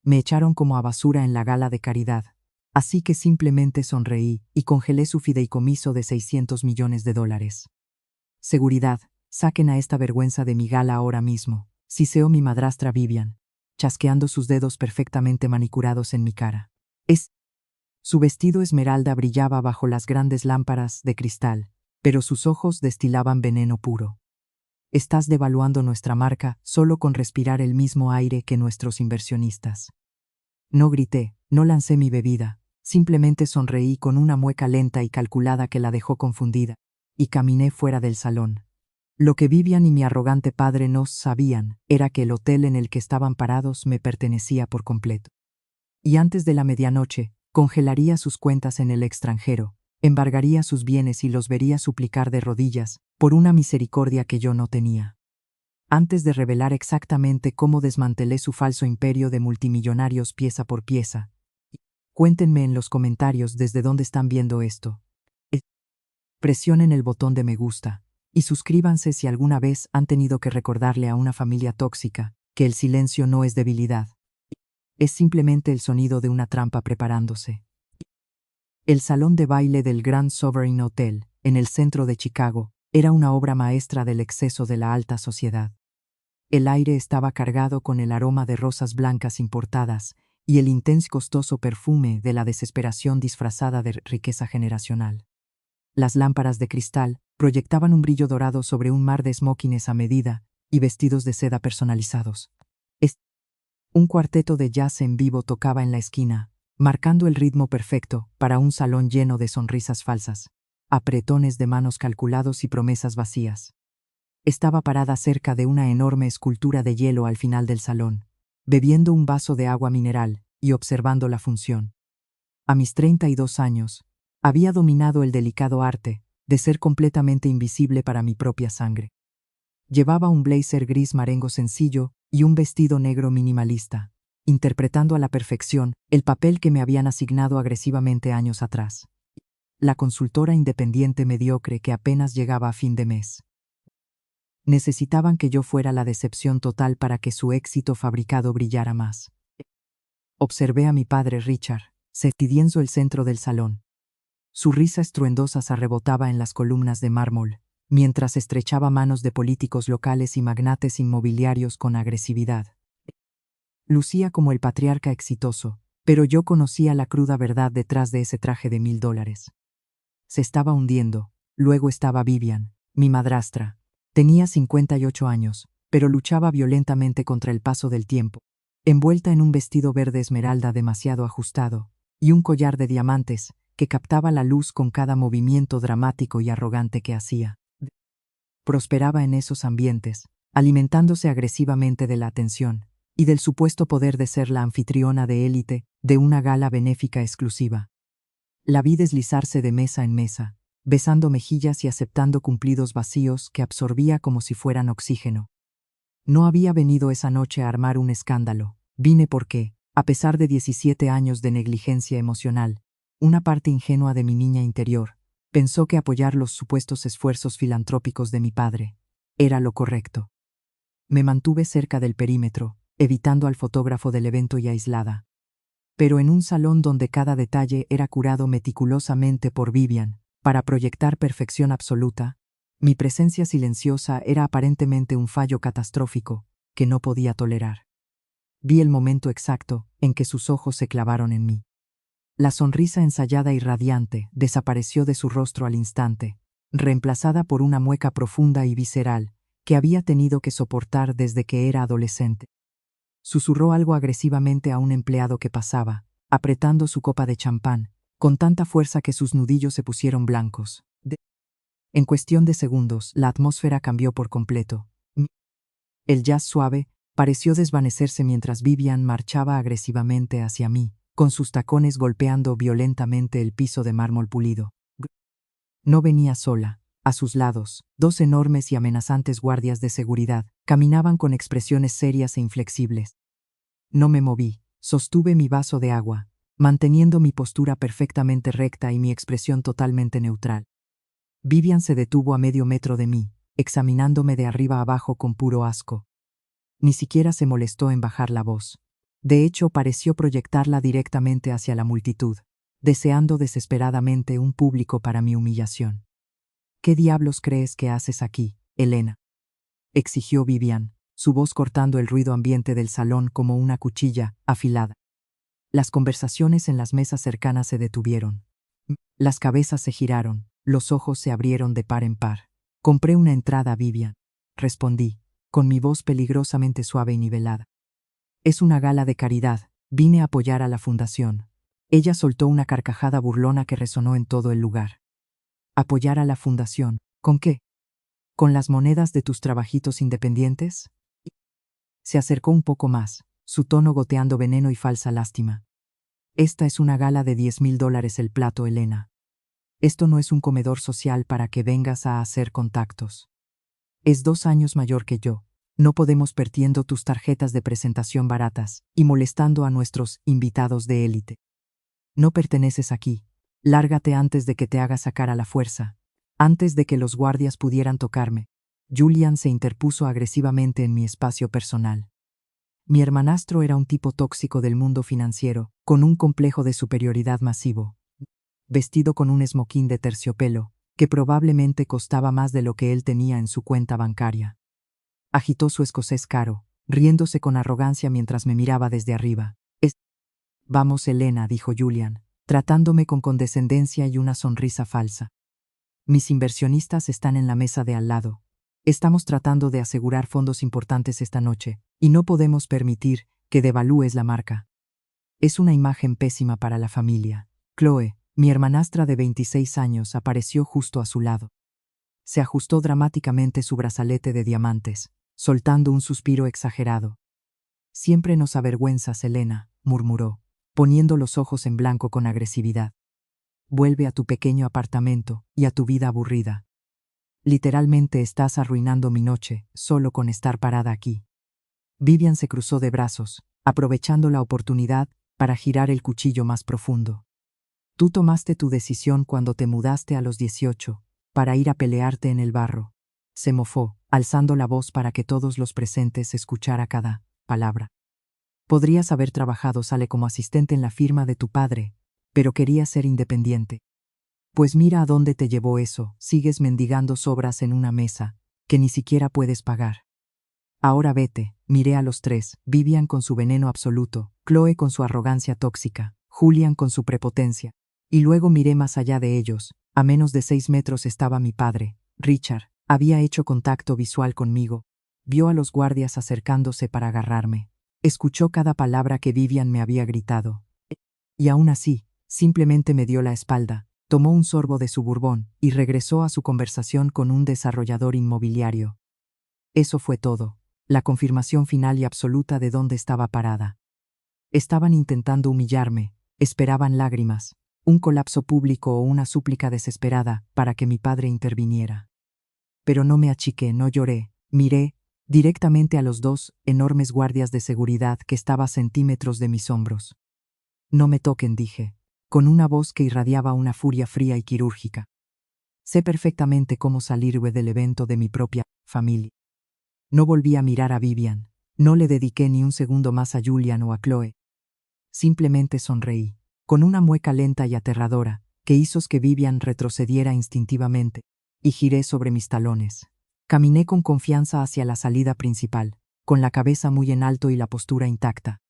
Me echaron como a basura en la gala de caridad. Así que simplemente sonreí y congelé su fideicomiso de $600 millones. Seguridad, saquen a esta vergüenza de mi gala ahora mismo, siseó mi madrastra Vivian, chasqueando sus dedos perfectamente manicurados en mi cara. Su vestido esmeralda brillaba bajo las grandes lámparas de cristal, pero sus ojos destilaban veneno puro. Estás devaluando nuestra marca solo con respirar el mismo aire que nuestros inversionistas. No grité, no lancé mi bebida, simplemente sonreí con una mueca lenta y calculada que la dejó confundida, y caminé fuera del salón. Lo que Vivian y mi arrogante padre no sabían era que el hotel en el que estaban parados me pertenecía por completo. Y antes de la medianoche, congelaría sus cuentas en el extranjero, embargaría sus bienes y los vería suplicar de rodillas por una misericordia que yo no tenía. Antes de revelar exactamente cómo desmantelé su falso imperio de multimillonarios pieza por pieza. Cuéntenme en los comentarios desde dónde están viendo esto. Presionen el botón de me gusta y suscríbanse si alguna vez han tenido que recordarle a una familia tóxica que el silencio no es debilidad. Es simplemente el sonido de una trampa preparándose. El salón de baile del Grand Sovereign Hotel, en el centro de Chicago, era una obra maestra del exceso de la alta sociedad. El aire estaba cargado con el aroma de rosas blancas importadas y el intenso costoso perfume de la desesperación disfrazada de riqueza generacional. Las lámparas de cristal proyectaban un brillo dorado sobre un mar de smokines a medida y vestidos de seda personalizados. Un cuarteto de jazz en vivo tocaba en la esquina, marcando el ritmo perfecto para un salón lleno de sonrisas falsas, apretones de manos calculados y promesas vacías. Estaba parada cerca de una enorme escultura de hielo al final del salón, bebiendo un vaso de agua mineral y observando la función. A mis 32 años, había dominado el delicado arte de ser completamente invisible para mi propia sangre. Llevaba un blazer gris marengo sencillo y un vestido negro minimalista, interpretando a la perfección el papel que me habían asignado agresivamente años atrás. La consultora independiente mediocre que apenas llegaba a fin de mes. Necesitaban que yo fuera la decepción total para que su éxito fabricado brillara más. Observé a mi padre Richard, sediento el centro del salón. Su risa estruendosa se rebotaba en las columnas de mármol, mientras estrechaba manos de políticos locales y magnates inmobiliarios con agresividad. Lucía como el patriarca exitoso, pero yo conocía la cruda verdad detrás de ese traje de $1000. Se estaba hundiendo. Luego estaba Vivian, mi madrastra. Tenía 58 años, pero luchaba violentamente contra el paso del tiempo, envuelta en un vestido verde esmeralda demasiado ajustado, y un collar de diamantes que captaba la luz con cada movimiento dramático y arrogante que hacía. Prosperaba en esos ambientes, alimentándose agresivamente de la atención y del supuesto poder de ser la anfitriona de élite de una gala benéfica exclusiva. La vi deslizarse de mesa en mesa, besando mejillas y aceptando cumplidos vacíos que absorbía como si fueran oxígeno. No había venido esa noche a armar un escándalo, vine porque, a pesar de 17 años de negligencia emocional, una parte ingenua de mi niña interior pensó que apoyar los supuestos esfuerzos filantrópicos de mi padre era lo correcto. Me mantuve cerca del perímetro, evitando al fotógrafo del evento y aislada. Pero en un salón donde cada detalle era curado meticulosamente por Vivian, para proyectar perfección absoluta, mi presencia silenciosa era aparentemente un fallo catastrófico que no podía tolerar. Vi el momento exacto en que sus ojos se clavaron en mí. La sonrisa ensayada y radiante desapareció de su rostro al instante, reemplazada por una mueca profunda y visceral que había tenido que soportar desde que era adolescente. Susurró algo agresivamente a un empleado que pasaba, apretando su copa de champán, con tanta fuerza que sus nudillos se pusieron blancos. En cuestión de segundos, la atmósfera cambió por completo. El jazz suave pareció desvanecerse mientras Vivian marchaba agresivamente hacia mí, con sus tacones golpeando violentamente el piso de mármol pulido. No venía sola. A sus lados, 2 enormes y amenazantes guardias de seguridad caminaban con expresiones serias e inflexibles. No me moví, sostuve mi vaso de agua, manteniendo mi postura perfectamente recta y mi expresión totalmente neutral. Vivian se detuvo a medio metro de mí, examinándome de arriba abajo con puro asco. Ni siquiera se molestó en bajar la voz. De hecho, pareció proyectarla directamente hacia la multitud, deseando desesperadamente un público para mi humillación. ¿Qué diablos crees que haces aquí, Elena?, exigió Vivian, su voz cortando el ruido ambiente del salón como una cuchilla afilada. Las conversaciones en las mesas cercanas se detuvieron. Las cabezas se giraron, los ojos se abrieron de par en par. Compré una entrada, Vivian, respondí, con mi voz peligrosamente suave y nivelada. Es una gala de caridad, vine a apoyar a la fundación. Ella soltó una carcajada burlona que resonó en todo el lugar. ¿Apoyar a la fundación? ¿Con qué? ¿Con las monedas de tus trabajitos independientes? Se acercó un poco más, su tono goteando veneno y falsa lástima. Esta es una gala de $10,000 el plato, Elena. Esto no es un comedor social para que vengas a hacer contactos. Es 2 años mayor que yo. No podemos perdiendo tus tarjetas de presentación baratas y molestando a nuestros invitados de élite. No perteneces aquí. Lárgate antes de que te haga sacar a la fuerza. Antes de que los guardias pudieran tocarme. Julian se interpuso agresivamente en mi espacio personal. Mi hermanastro era un tipo tóxico del mundo financiero, con un complejo de superioridad masivo. Vestido con un esmoquín de terciopelo, que probablemente costaba más de lo que él tenía en su cuenta bancaria. Agitó su escocés caro, riéndose con arrogancia mientras me miraba desde arriba. Vamos, Elena, dijo Julian, tratándome con condescendencia y una sonrisa falsa. Mis inversionistas están en la mesa de al lado. Estamos tratando de asegurar fondos importantes esta noche, y no podemos permitir que devalúes la marca. Es una imagen pésima para la familia. Chloe, mi hermanastra de 26 años, apareció justo a su lado. Se ajustó dramáticamente su brazalete de diamantes, soltando un suspiro exagerado. Siempre nos avergüenzas, Elena, murmuró, poniendo los ojos en blanco con agresividad. Vuelve a tu pequeño apartamento y a tu vida aburrida. Literalmente estás arruinando mi noche, solo con estar parada aquí. Vivian se cruzó de brazos, aprovechando la oportunidad para girar el cuchillo más profundo. Tú tomaste tu decisión cuando te mudaste a los 18, para ir a pelearte en el barro. Se mofó, alzando la voz para que todos los presentes escuchara cada palabra. Podrías haber trabajado como asistente en la firma de tu padre, pero querías ser independiente. Pues mira a dónde te llevó eso, sigues mendigando sobras en una mesa, que ni siquiera puedes pagar. Ahora vete, miré a los tres, Vivian con su veneno absoluto, Chloe con su arrogancia tóxica, Julian con su prepotencia. Y luego miré más allá de ellos, a menos de 6 metros estaba mi padre, Richard, había hecho contacto visual conmigo, vio a los guardias acercándose para agarrarme, escuchó cada palabra que Vivian me había gritado. Y aún así, simplemente me dio la espalda. Tomó un sorbo de su bourbon y regresó a su conversación con un desarrollador inmobiliario. Eso fue todo, la confirmación final y absoluta de dónde estaba parada. Estaban intentando humillarme, esperaban lágrimas, un colapso público o una súplica desesperada para que mi padre interviniera. Pero no me achiqué, no lloré, miré directamente a los 2 enormes guardias de seguridad que estaban a centímetros de mis hombros. No me toquen, dije, con una voz que irradiaba una furia fría y quirúrgica. Sé perfectamente cómo salirme del evento de mi propia familia. No volví a mirar a Vivian, no le dediqué ni un segundo más a Julian o a Chloe. Simplemente sonreí, con una mueca lenta y aterradora, que hizo que Vivian retrocediera instintivamente, y giré sobre mis talones. Caminé con confianza hacia la salida principal, con la cabeza muy en alto y la postura intacta.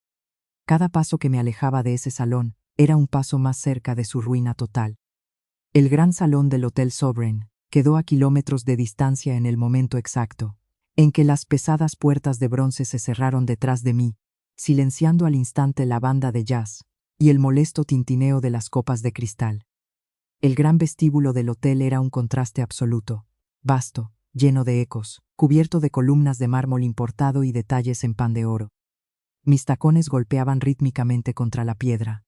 Cada paso que me alejaba de ese salón era un paso más cerca de su ruina total. El gran salón del Hotel Sovereign quedó a kilómetros de distancia en el momento exacto, en que las pesadas puertas de bronce se cerraron detrás de mí, silenciando al instante la banda de jazz y el molesto tintineo de las copas de cristal. El gran vestíbulo del hotel era un contraste absoluto, vasto, lleno de ecos, cubierto de columnas de mármol importado y detalles en pan de oro. Mis tacones golpeaban rítmicamente contra la piedra.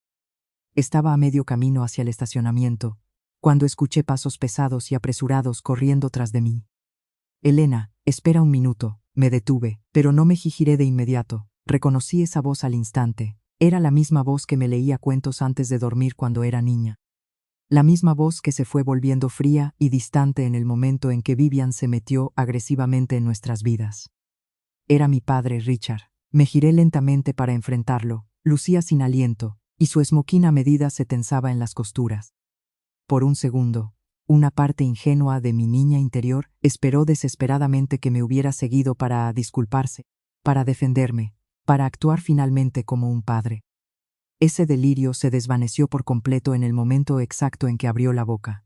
Estaba a medio camino hacia el estacionamiento, cuando escuché pasos pesados y apresurados corriendo tras de mí. Elena, espera un minuto, me detuve, pero no me giré de inmediato. Reconocí esa voz al instante. Era la misma voz que me leía cuentos antes de dormir cuando era niña. La misma voz que se fue volviendo fría y distante en el momento en que Vivian se metió agresivamente en nuestras vidas. Era mi padre, Richard. Me giré lentamente para enfrentarlo, lucía sin aliento, y su esmoquín a medida se tensaba en las costuras. Por un segundo, una parte ingenua de mi niña interior esperó desesperadamente que me hubiera seguido para disculparse, para defenderme, para actuar finalmente como un padre. Ese delirio se desvaneció por completo en el momento exacto en que abrió la boca.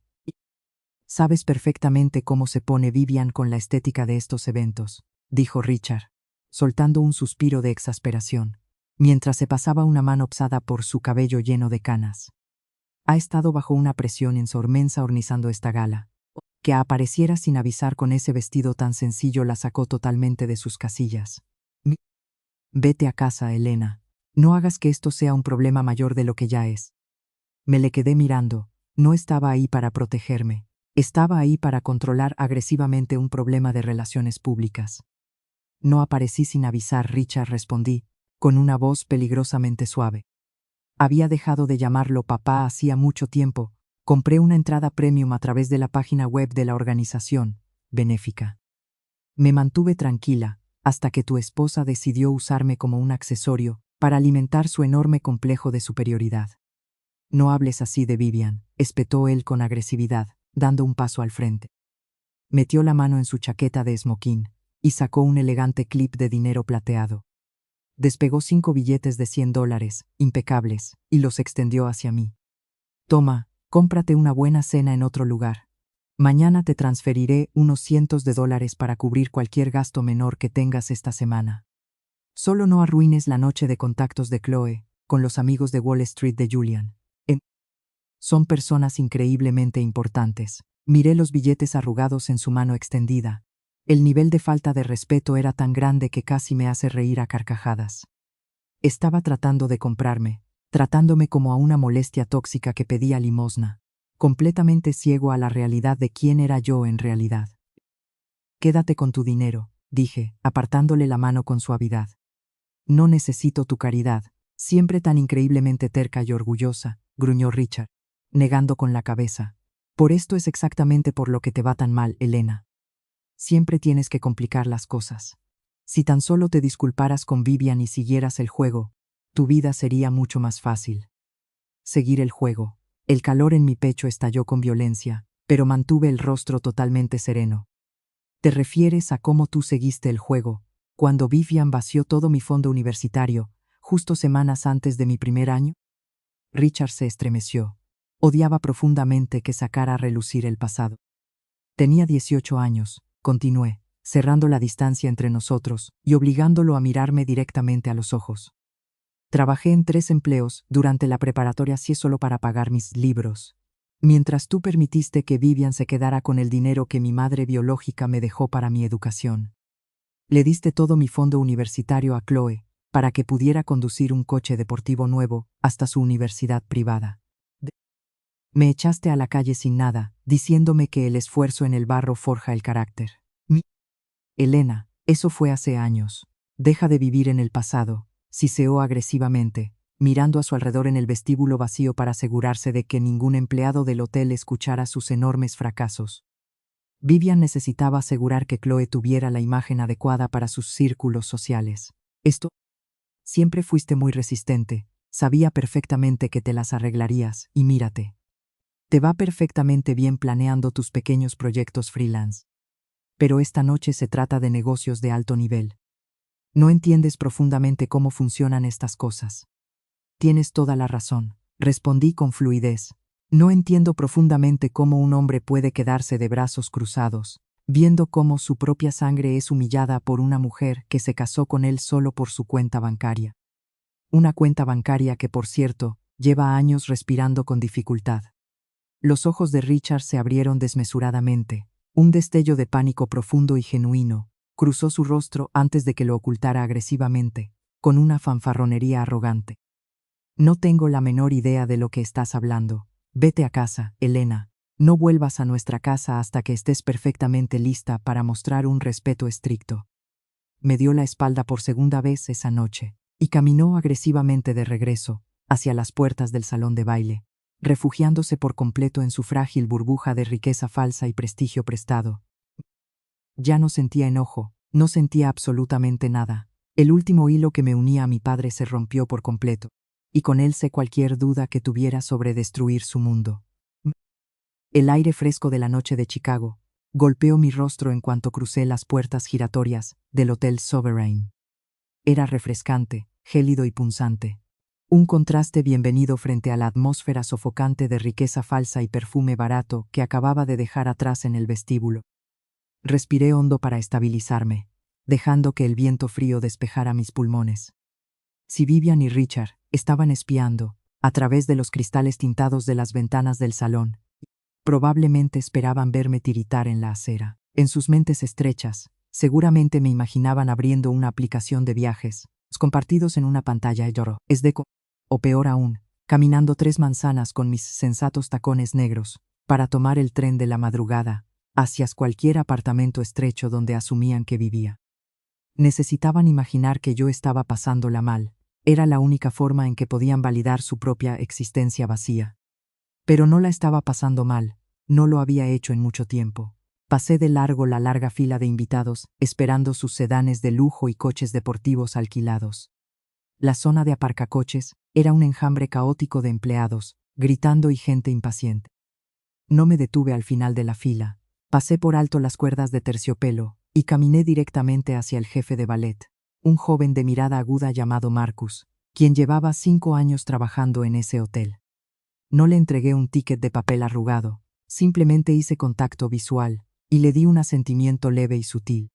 «Sabes perfectamente cómo se pone Vivian con la estética de estos eventos», dijo Richard, soltando un suspiro de exasperación, mientras se pasaba una mano osada por su cabello lleno de canas. Ha estado bajo una presión inmensa organizando esta gala. Que apareciera sin avisar con ese vestido tan sencillo la sacó totalmente de sus casillas. Vete a casa, Elena. No hagas que esto sea un problema mayor de lo que ya es. Me le quedé mirando. No estaba ahí para protegerme. Estaba ahí para controlar agresivamente un problema de relaciones públicas. No aparecí sin avisar, Richard, respondí, con una voz peligrosamente suave. Había dejado de llamarlo papá hacía mucho tiempo. Compré una entrada premium a través de la página web de la organización benéfica. Me mantuve tranquila hasta que tu esposa decidió usarme como un accesorio para alimentar su enorme complejo de superioridad. No hables así de Vivian, espetó él con agresividad, dando un paso al frente. Metió la mano en su chaqueta de esmoquín y sacó un elegante clip de dinero plateado. Despegó 5 billetes de $100, impecables, y los extendió hacia mí. Toma, cómprate una buena cena en otro lugar. Mañana te transferiré unos cientos de dólares para cubrir cualquier gasto menor que tengas esta semana. Solo no arruines la noche de contactos de Chloe, con los amigos de Wall Street de Julian. Son personas increíblemente importantes. Miré los billetes arrugados en su mano extendida. El nivel de falta de respeto era tan grande que casi me hace reír a carcajadas. Estaba tratando de comprarme, tratándome como a una molestia tóxica que pedía limosna, completamente ciego a la realidad de quién era yo en realidad. Quédate con tu dinero, dije, apartándole la mano con suavidad. No necesito tu caridad, siempre tan increíblemente terca y orgullosa, gruñó Richard, negando con la cabeza. Por esto es exactamente por lo que te va tan mal, Elena. Siempre tienes que complicar las cosas. Si tan solo te disculparas con Vivian y siguieras el juego, tu vida sería mucho más fácil. Seguir el juego. El calor en mi pecho estalló con violencia, pero mantuve el rostro totalmente sereno. ¿Te refieres a cómo tú seguiste el juego, cuando Vivian vació todo mi fondo universitario, justo semanas antes de mi primer año? Richard se estremeció. Odiaba profundamente que sacara a relucir el pasado. Tenía 18 años, continué, cerrando la distancia entre nosotros y obligándolo a mirarme directamente a los ojos. Trabajé en 3 empleos durante la preparatoria solo para pagar mis libros, mientras tú permitiste que Vivian se quedara con el dinero que mi madre biológica me dejó para mi educación. Le diste todo mi fondo universitario a Chloe para que pudiera conducir un coche deportivo nuevo hasta su universidad privada. Me echaste a la calle sin nada, diciéndome que el esfuerzo en el barro forja el carácter. Elena, eso fue hace años. Deja de vivir en el pasado, siseó agresivamente, mirando a su alrededor en el vestíbulo vacío para asegurarse de que ningún empleado del hotel escuchara sus enormes fracasos. Vivian necesitaba asegurar que Chloe tuviera la imagen adecuada para sus círculos sociales. Siempre fuiste muy resistente, sabía perfectamente que te las arreglarías, y mírate. Te va perfectamente bien planeando tus pequeños proyectos freelance. Pero esta noche se trata de negocios de alto nivel. No entiendes profundamente cómo funcionan estas cosas. Tienes toda la razón, respondí con fluidez. No entiendo profundamente cómo un hombre puede quedarse de brazos cruzados, viendo cómo su propia sangre es humillada por una mujer que se casó con él solo por su cuenta bancaria. Una cuenta bancaria que, por cierto, lleva años respirando con dificultad. Los ojos de Richard se abrieron desmesuradamente. Un destello de pánico profundo y genuino cruzó su rostro antes de que lo ocultara agresivamente, con una fanfarronería arrogante. No tengo la menor idea de lo que estás hablando. Vete a casa, Elena. No vuelvas a nuestra casa hasta que estés perfectamente lista para mostrar un respeto estricto. Me dio la espalda por segunda vez esa noche, y caminó agresivamente de regreso, hacia las puertas del salón de baile, refugiándose por completo en su frágil burbuja de riqueza falsa y prestigio prestado. Ya no sentía enojo, no sentía absolutamente nada. El último hilo que me unía a mi padre se rompió por completo, y con él sé cualquier duda que tuviera sobre destruir su mundo. El aire fresco de la noche de Chicago golpeó mi rostro en cuanto crucé las puertas giratorias del Hotel Sovereign. Era refrescante, gélido y punzante. Un contraste bienvenido frente a la atmósfera sofocante de riqueza falsa y perfume barato que acababa de dejar atrás en el vestíbulo. Respiré hondo para estabilizarme, dejando que el viento frío despejara mis pulmones. Si Vivian y Richard estaban espiando, a través de los cristales tintados de las ventanas del salón, probablemente esperaban verme tiritar en la acera. En sus mentes estrechas, seguramente me imaginaban abriendo una aplicación de viajes, compartidos en una pantalla lloro. O peor aún, caminando 3 manzanas con mis sensatos tacones negros, para tomar el tren de la madrugada, hacia cualquier apartamento estrecho donde asumían que vivía. Necesitaban imaginar que yo estaba pasándola mal. Era la única forma en que podían validar su propia existencia vacía. Pero no la estaba pasando mal, no lo había hecho en mucho tiempo. Pasé de largo la larga fila de invitados, esperando sus sedanes de lujo y coches deportivos alquilados. La zona de aparcacoches era un enjambre caótico de empleados, gritando y gente impaciente. No me detuve al final de la fila, pasé por alto las cuerdas de terciopelo y caminé directamente hacia el jefe de ballet, un joven de mirada aguda llamado Marcus, quien llevaba 5 años trabajando en ese hotel. No le entregué un ticket de papel arrugado, simplemente hice contacto visual y le di un asentimiento leve y sutil.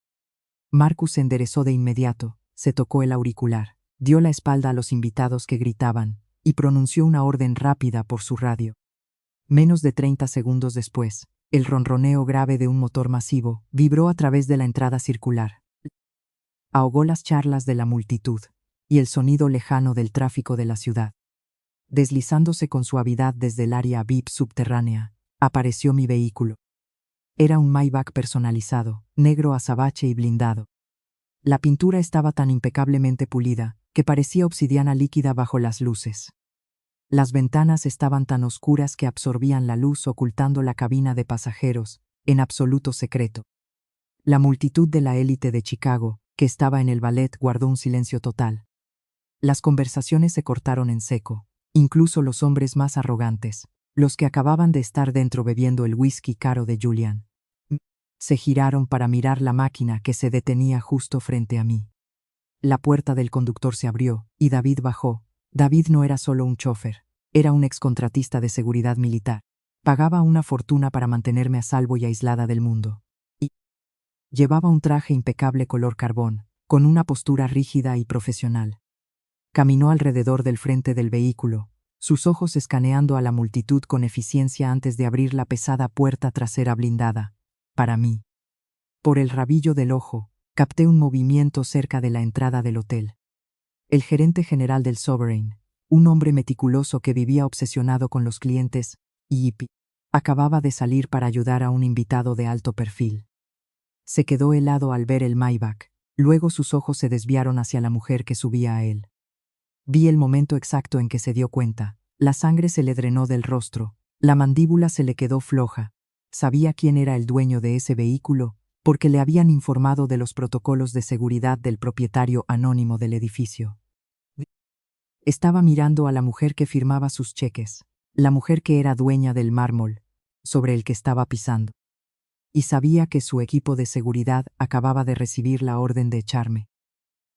Marcus se enderezó de inmediato, se tocó el auricular, dio la espalda a los invitados que gritaban y pronunció una orden rápida por su radio. Menos de 30 segundos después, el ronroneo grave de un motor masivo vibró a través de la entrada circular. Ahogó las charlas de la multitud y el sonido lejano del tráfico de la ciudad. Deslizándose con suavidad desde el área VIP subterránea, apareció mi vehículo. Era un Maybach personalizado, negro azabache y blindado. La pintura estaba tan impecablemente pulida que parecía obsidiana líquida bajo las luces. Las ventanas estaban tan oscuras que absorbían la luz ocultando la cabina de pasajeros, en absoluto secreto. La multitud de la élite de Chicago, que estaba en el ballet, guardó un silencio total. Las conversaciones se cortaron en seco. Incluso los hombres más arrogantes, los que acababan de estar dentro bebiendo el whisky caro de Julian, se giraron para mirar la máquina que se detenía justo frente a mí. La puerta del conductor se abrió y David bajó. David no era solo un chofer, era un excontratista de seguridad militar. Pagaba una fortuna para mantenerme a salvo y aislada del mundo. Y llevaba un traje impecable color carbón, con una postura rígida y profesional. Caminó alrededor del frente del vehículo, sus ojos escaneando a la multitud con eficiencia antes de abrir la pesada puerta trasera blindada. Para mí. Por el rabillo del ojo, capté un movimiento cerca de la entrada del hotel. El gerente general del Sovereign, un hombre meticuloso que vivía obsesionado con los clientes, acababa de salir para ayudar a un invitado de alto perfil. Se quedó helado al ver el Maybach, luego sus ojos se desviaron hacia la mujer que subía a él. Vi el momento exacto en que se dio cuenta. La sangre se le drenó del rostro, la mandíbula se le quedó floja. Sabía quién era el dueño de ese vehículo, porque le habían informado de los protocolos de seguridad del propietario anónimo del edificio. Estaba mirando a la mujer que firmaba sus cheques, la mujer que era dueña del mármol, sobre el que estaba pisando. Y sabía que su equipo de seguridad acababa de recibir la orden de echarme.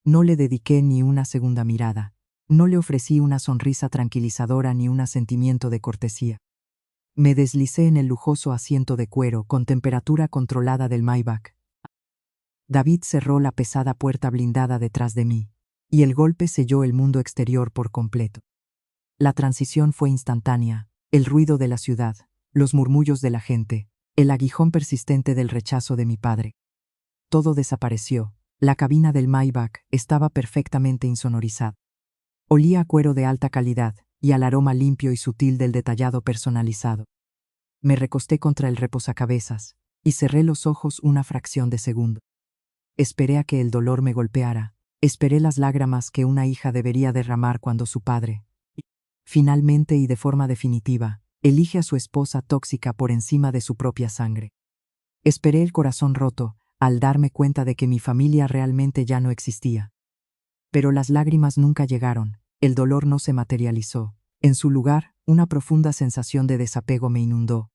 No le dediqué ni una segunda mirada. No le ofrecí una sonrisa tranquilizadora ni un asentimiento de cortesía. Me deslicé en el lujoso asiento de cuero con temperatura controlada del Maybach. David cerró la pesada puerta blindada detrás de mí, y el golpe selló el mundo exterior por completo. La transición fue instantánea, el ruido de la ciudad, los murmullos de la gente, el aguijón persistente del rechazo de mi padre. Todo desapareció. La cabina del Maybach estaba perfectamente insonorizada. Olía a cuero de alta calidad y al aroma limpio y sutil del detallado personalizado. Me recosté contra el reposacabezas y cerré los ojos una fracción de segundo. Esperé a que el dolor me golpeara, esperé las lágrimas que una hija debería derramar cuando su padre, finalmente y de forma definitiva, elige a su esposa tóxica por encima de su propia sangre. Esperé el corazón roto al darme cuenta de que mi familia realmente ya no existía. Pero las lágrimas nunca llegaron, el dolor no se materializó. En su lugar, una profunda sensación de desapego me inundó.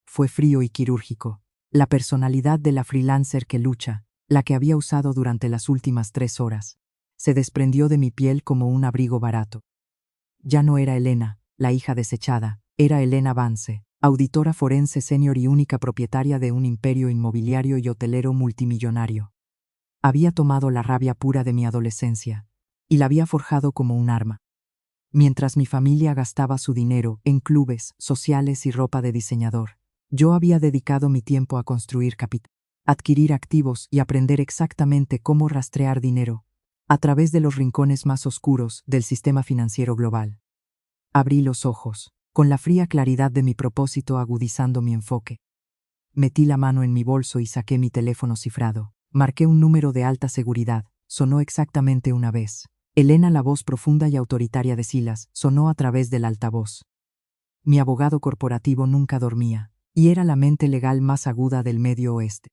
Fue frío y quirúrgico. La personalidad de la freelancer que lucha, la que había usado durante las últimas 3 horas, se desprendió de mi piel como un abrigo barato. Ya no era Elena, la hija desechada, era Elena Vance, auditora forense senior y única propietaria de un imperio inmobiliario y hotelero multimillonario. Había tomado la rabia pura de mi adolescencia y la había forjado como un arma. Mientras mi familia gastaba su dinero en clubes, sociales y ropa de diseñador, yo había dedicado mi tiempo a construir capital, adquirir activos y aprender exactamente cómo rastrear dinero a través de los rincones más oscuros del sistema financiero global. Abrí los ojos, con la fría claridad de mi propósito agudizando mi enfoque. Metí la mano en mi bolso y saqué mi teléfono cifrado. Marqué un número de alta seguridad. Sonó exactamente una vez. Elena, la voz profunda y autoritaria de Silas, sonó a través del altavoz. Mi abogado corporativo nunca dormía, y era la mente legal más aguda del Medio Oeste.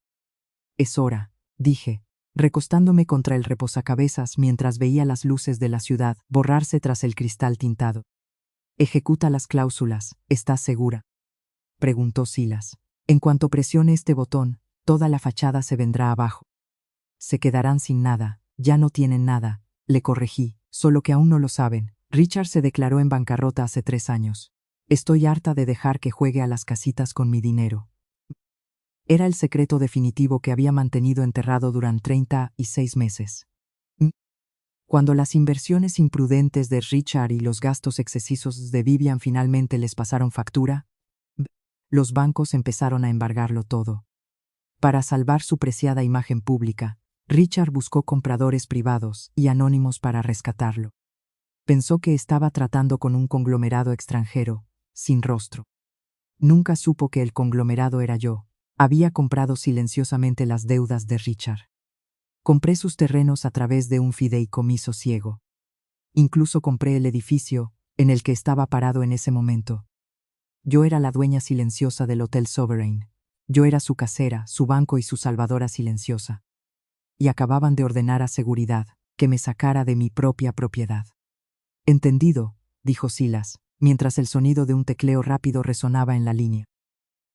Es hora, dije, recostándome contra el reposacabezas mientras veía las luces de la ciudad borrarse tras el cristal tintado. Ejecuta las cláusulas, ¿estás segura?, preguntó Silas. En cuanto presione este botón, toda la fachada se vendrá abajo. Se quedarán sin nada, ya no tienen nada, le corregí, solo que aún no lo saben. Richard se declaró en bancarrota hace 3 años. Estoy harta de dejar que juegue a las casitas con mi dinero. Era el secreto definitivo que había mantenido enterrado durante 36 meses. Cuando las inversiones imprudentes de Richard y los gastos excesivos de Vivian finalmente les pasaron factura, los bancos empezaron a embargarlo todo. Para salvar su preciada imagen pública, Richard buscó compradores privados y anónimos para rescatarlo. Pensó que estaba tratando con un conglomerado extranjero, sin rostro. Nunca supo que el conglomerado era yo. Había comprado silenciosamente las deudas de Richard. Compré sus terrenos a través de un fideicomiso ciego. Incluso compré el edificio en el que estaba parado en ese momento. Yo era la dueña silenciosa del Hotel Sovereign. Yo era su casera, su banco y su salvadora silenciosa. Y acababan de ordenar a seguridad que me sacara de mi propia propiedad. Entendido, dijo Silas, mientras el sonido de un tecleo rápido resonaba en la línea.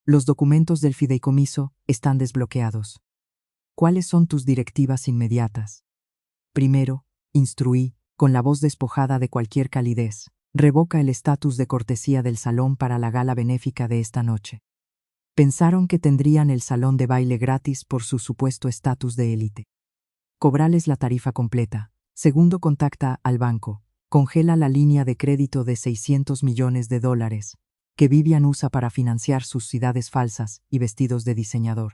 Los documentos del fideicomiso están desbloqueados. ¿Cuáles son tus directivas inmediatas? Primero, instruí, con la voz despojada de cualquier calidez, revoca el estatus de cortesía del salón para la gala benéfica de esta noche. Pensaron que tendrían el salón de baile gratis por su supuesto estatus de élite. Cobrales la tarifa completa. Segundo, contacta al banco. Congela la línea de crédito de $600 millones que Vivian usa para financiar sus ciudades falsas y vestidos de diseñador.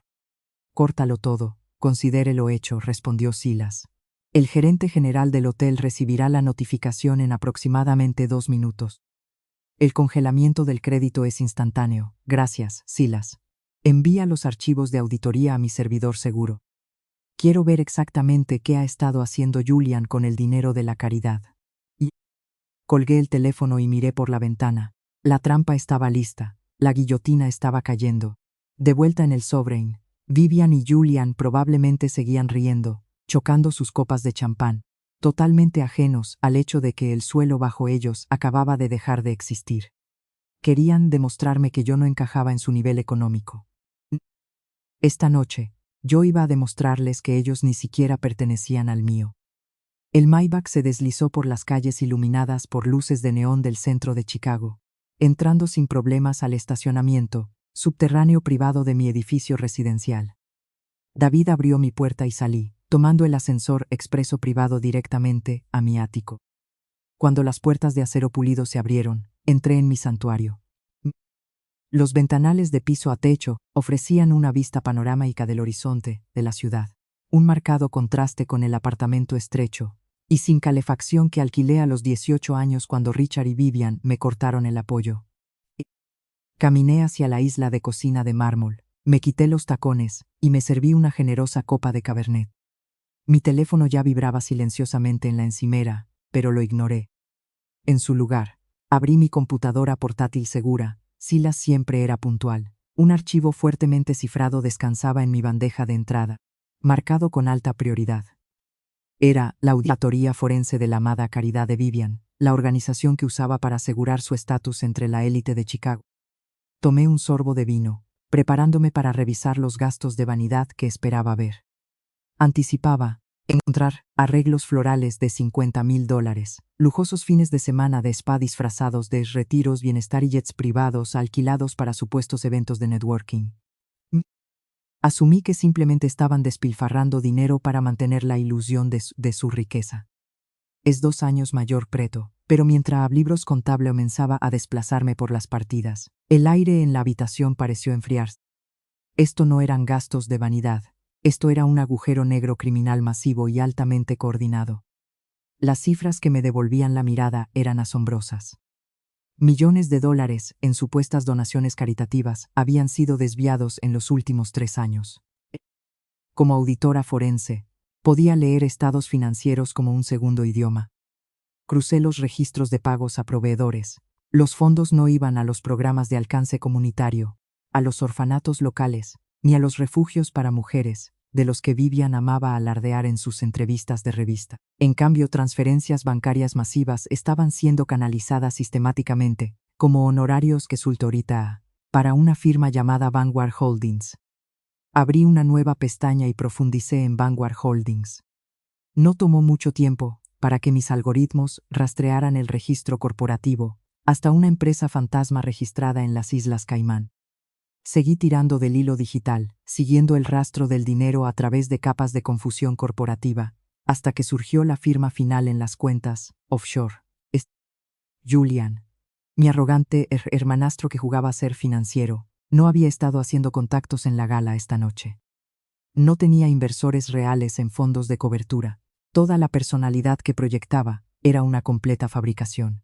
Córtalo todo, considérelo hecho, respondió Silas. El gerente general del hotel recibirá la notificación en aproximadamente 2 minutos. El congelamiento del crédito es instantáneo. Gracias, Silas. Envía los archivos de auditoría a mi servidor seguro. Quiero ver exactamente qué ha estado haciendo Julian con el dinero de la caridad. Y colgué el teléfono y miré por la ventana. La trampa estaba lista. La guillotina estaba cayendo. De vuelta en el Sovereign, Vivian y Julian probablemente seguían riendo, chocando sus copas de champán, totalmente ajenos al hecho de que el suelo bajo ellos acababa de dejar de existir. Querían demostrarme que yo no encajaba en su nivel económico. Esta noche, yo iba a demostrarles que ellos ni siquiera pertenecían al mío. El Maybach se deslizó por las calles iluminadas por luces de neón del centro de Chicago, entrando sin problemas al estacionamiento subterráneo privado de mi edificio residencial. David abrió mi puerta y salí, tomando el ascensor expreso privado directamente a mi ático. Cuando las puertas de acero pulido se abrieron, entré en mi santuario. Los ventanales de piso a techo ofrecían una vista panorámica del horizonte de la ciudad, un marcado contraste con el apartamento estrecho y sin calefacción que alquilé a los 18 años cuando Richard y Vivian me cortaron el apoyo. Caminé hacia la isla de cocina de mármol, me quité los tacones y me serví una generosa copa de Cabernet. Mi teléfono ya vibraba silenciosamente en la encimera, pero lo ignoré. En su lugar, abrí mi computadora portátil segura. Silas siempre era puntual. Un archivo fuertemente cifrado descansaba en mi bandeja de entrada, marcado con alta prioridad. Era la auditoría forense de la amada caridad de Vivian, la organización que usaba para asegurar su estatus entre la élite de Chicago. Tomé un sorbo de vino, preparándome para revisar los gastos de vanidad que esperaba ver. Anticipaba encontrar arreglos florales de $50,000, lujosos fines de semana de spa disfrazados de retiros, bienestar y jets privados alquilados para supuestos eventos de networking. Asumí que simplemente estaban despilfarrando dinero para mantener la ilusión de su riqueza. Es 2 años mayor Preto, pero mientras libros contable comenzaba a desplazarme por las partidas, el aire en la habitación pareció enfriarse. Esto no eran gastos de vanidad, esto era un agujero negro criminal masivo y altamente coordinado. Las cifras que me devolvían la mirada eran asombrosas. Millones de dólares en supuestas donaciones caritativas habían sido desviados en los últimos 3 años. Como auditora forense, podía leer estados financieros como un segundo idioma. Crucé los registros de pagos a proveedores. Los fondos no iban a los programas de alcance comunitario, a los orfanatos locales, ni a los refugios para mujeres, de los que Vivian amaba alardear en sus entrevistas de revista. En cambio, transferencias bancarias masivas estaban siendo canalizadas sistemáticamente, como honorarios que sultorita para una firma llamada Vanguard Holdings. Abrí una nueva pestaña y profundicé en Vanguard Holdings. No tomó mucho tiempo para que mis algoritmos rastrearan el registro corporativo hasta una empresa fantasma registrada en las Islas Caimán. Seguí tirando del hilo digital, siguiendo el rastro del dinero a través de capas de confusión corporativa, hasta que surgió la firma final en las cuentas offshore. Julian, mi arrogante hermanastro que jugaba a ser financiero, no había estado haciendo contactos en la gala esta noche. No tenía inversores reales en fondos de cobertura. Toda la personalidad que proyectaba era una completa fabricación.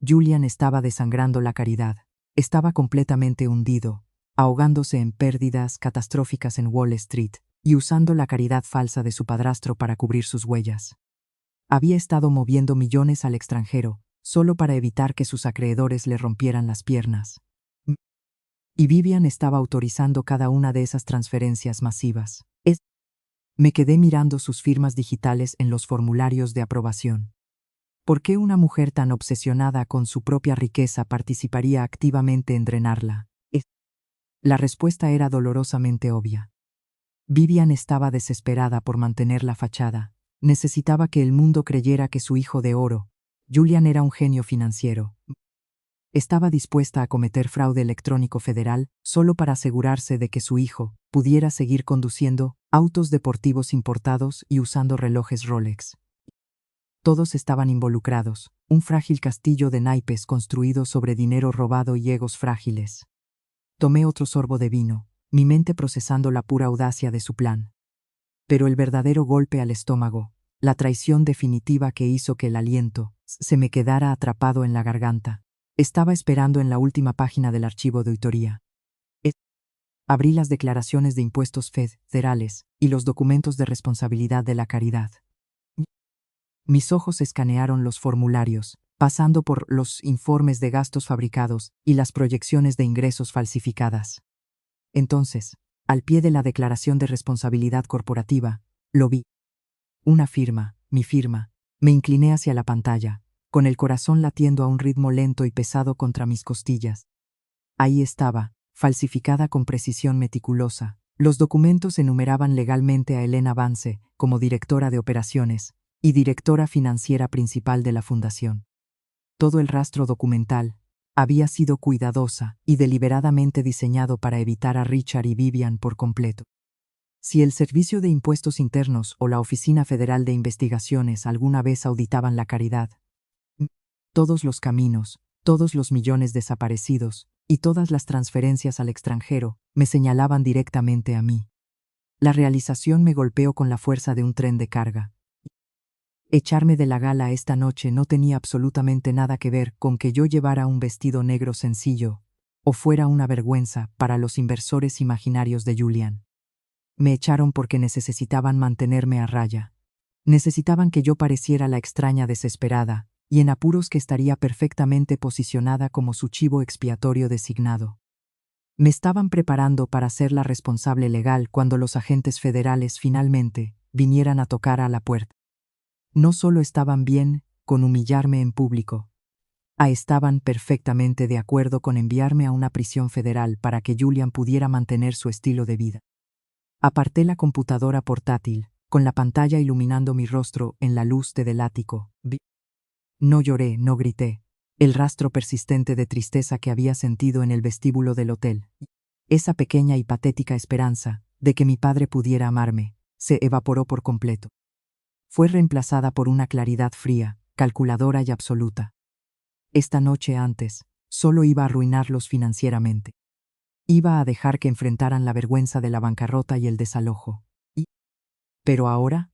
Julian estaba desangrando la caridad. Estaba completamente hundido, ahogándose en pérdidas catastróficas en Wall Street y usando la caridad falsa de su padrastro para cubrir sus huellas. Había estado moviendo millones al extranjero, solo para evitar que sus acreedores le rompieran las piernas. Y Vivian estaba autorizando cada una de esas transferencias masivas. Me quedé mirando sus firmas digitales en los formularios de aprobación. ¿Por qué una mujer tan obsesionada con su propia riqueza participaría activamente en drenarla? La respuesta era dolorosamente obvia. Vivian estaba desesperada por mantener la fachada. Necesitaba que el mundo creyera que su hijo de oro, Julian, era un genio financiero. Estaba dispuesta a cometer fraude electrónico federal solo para asegurarse de que su hijo pudiera seguir conduciendo autos deportivos importados y usando relojes Rolex. Todos estaban involucrados, un frágil castillo de naipes construido sobre dinero robado y egos frágiles. Tomé otro sorbo de vino, mi mente procesando la pura audacia de su plan. Pero el verdadero golpe al estómago, la traición definitiva que hizo que el aliento se me quedara atrapado en la garganta, estaba esperando en la última página del archivo de auditoría. Abrí las declaraciones de impuestos federales y los documentos de responsabilidad de la caridad. Mis ojos escanearon los formularios, pasando por los informes de gastos fabricados y las proyecciones de ingresos falsificadas. Entonces, al pie de la declaración de responsabilidad corporativa, lo vi. Una firma, mi firma. Me incliné hacia la pantalla, con el corazón latiendo a un ritmo lento y pesado contra mis costillas. Ahí estaba, falsificada con precisión meticulosa. Los documentos enumeraban legalmente a Elena Vance como directora de operaciones y directora financiera principal de la fundación. Todo el rastro documental había sido cuidadosa y deliberadamente diseñado para evitar a Richard y Vivian por completo. Si el Servicio de Impuestos Internos o la Oficina Federal de Investigaciones alguna vez auditaban la caridad, todos los caminos, todos los millones desaparecidos y todas las transferencias al extranjero me señalaban directamente a mí. La realización me golpeó con la fuerza de un tren de carga. Echarme de la gala esta noche no tenía absolutamente nada que ver con que yo llevara un vestido negro sencillo o fuera una vergüenza para los inversores imaginarios de Julian. Me echaron porque necesitaban mantenerme a raya. Necesitaban que yo pareciera la extraña desesperada y en apuros que estaría perfectamente posicionada como su chivo expiatorio designado. Me estaban preparando para ser la responsable legal cuando los agentes federales finalmente vinieran a tocar a la puerta. No solo estaban bien con humillarme en público, estaban perfectamente de acuerdo con enviarme a una prisión federal para que Julian pudiera mantener su estilo de vida. Aparté la computadora portátil, con la pantalla iluminando mi rostro en la luz del ático. No lloré, no grité. El rastro persistente de tristeza que había sentido en el vestíbulo del hotel, esa pequeña y patética esperanza de que mi padre pudiera amarme, se evaporó por completo. Fue reemplazada por una claridad fría, calculadora y absoluta. Esta noche antes, solo iba a arruinarlos financieramente. Iba a dejar que enfrentaran la vergüenza de la bancarrota y el desalojo. Pero ahora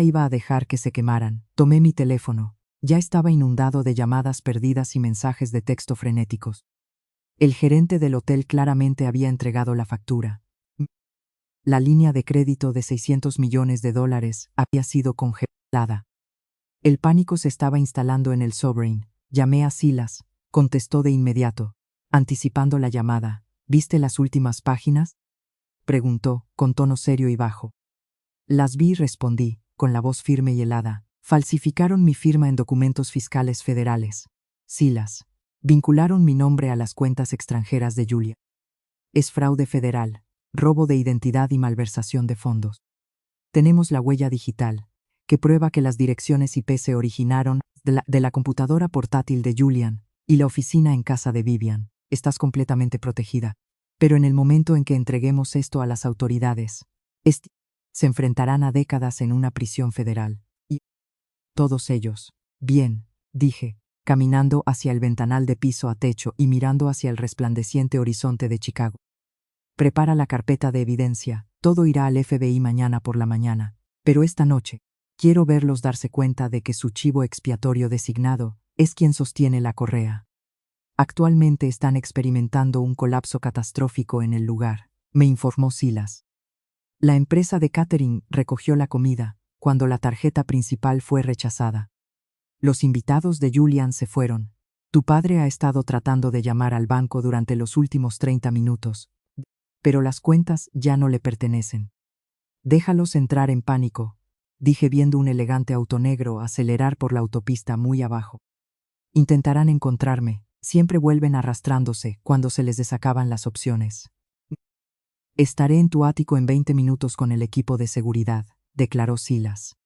iba a dejar que se quemaran. Tomé mi teléfono. Ya estaba inundado de llamadas perdidas y mensajes de texto frenéticos. El gerente del hotel claramente había entregado la factura. La línea de crédito de $600 millones había sido congelada. El pánico se estaba instalando en el Sovereign. Llamé a Silas. Contestó de inmediato, anticipando la llamada. ¿Viste las últimas páginas?, preguntó, con tono serio y bajo. Las vi, respondí, con la voz firme y helada. Falsificaron mi firma en documentos fiscales federales. Silas. Vincularon mi nombre a las cuentas extranjeras de Julia. Es fraude federal, robo de identidad y malversación de fondos. Tenemos la huella digital, que prueba que las direcciones IP se originaron de la computadora portátil de Julian y la oficina en casa de Vivian. Estás completamente protegida. Pero en el momento en que entreguemos esto a las autoridades, se enfrentarán a décadas en una prisión federal. Y todos ellos. Bien, dije, caminando hacia el ventanal de piso a techo y mirando hacia el resplandeciente horizonte de Chicago. Prepara la carpeta de evidencia. Todo irá al FBI mañana por la mañana. Pero esta noche, quiero verlos darse cuenta de que su chivo expiatorio designado es quien sostiene la correa. Actualmente están experimentando un colapso catastrófico en el lugar, me informó Silas. La empresa de catering recogió la comida cuando la tarjeta principal fue rechazada. Los invitados de Julian se fueron. Tu padre ha estado tratando de llamar al banco durante los últimos 30 minutos, pero las cuentas ya no le pertenecen. Déjalos entrar en pánico, dije viendo un elegante auto negro acelerar por la autopista muy abajo. Intentarán encontrarme, siempre vuelven arrastrándose cuando se les desacaban las opciones. Estaré en tu ático en 20 minutos con el equipo de seguridad, declaró Silas.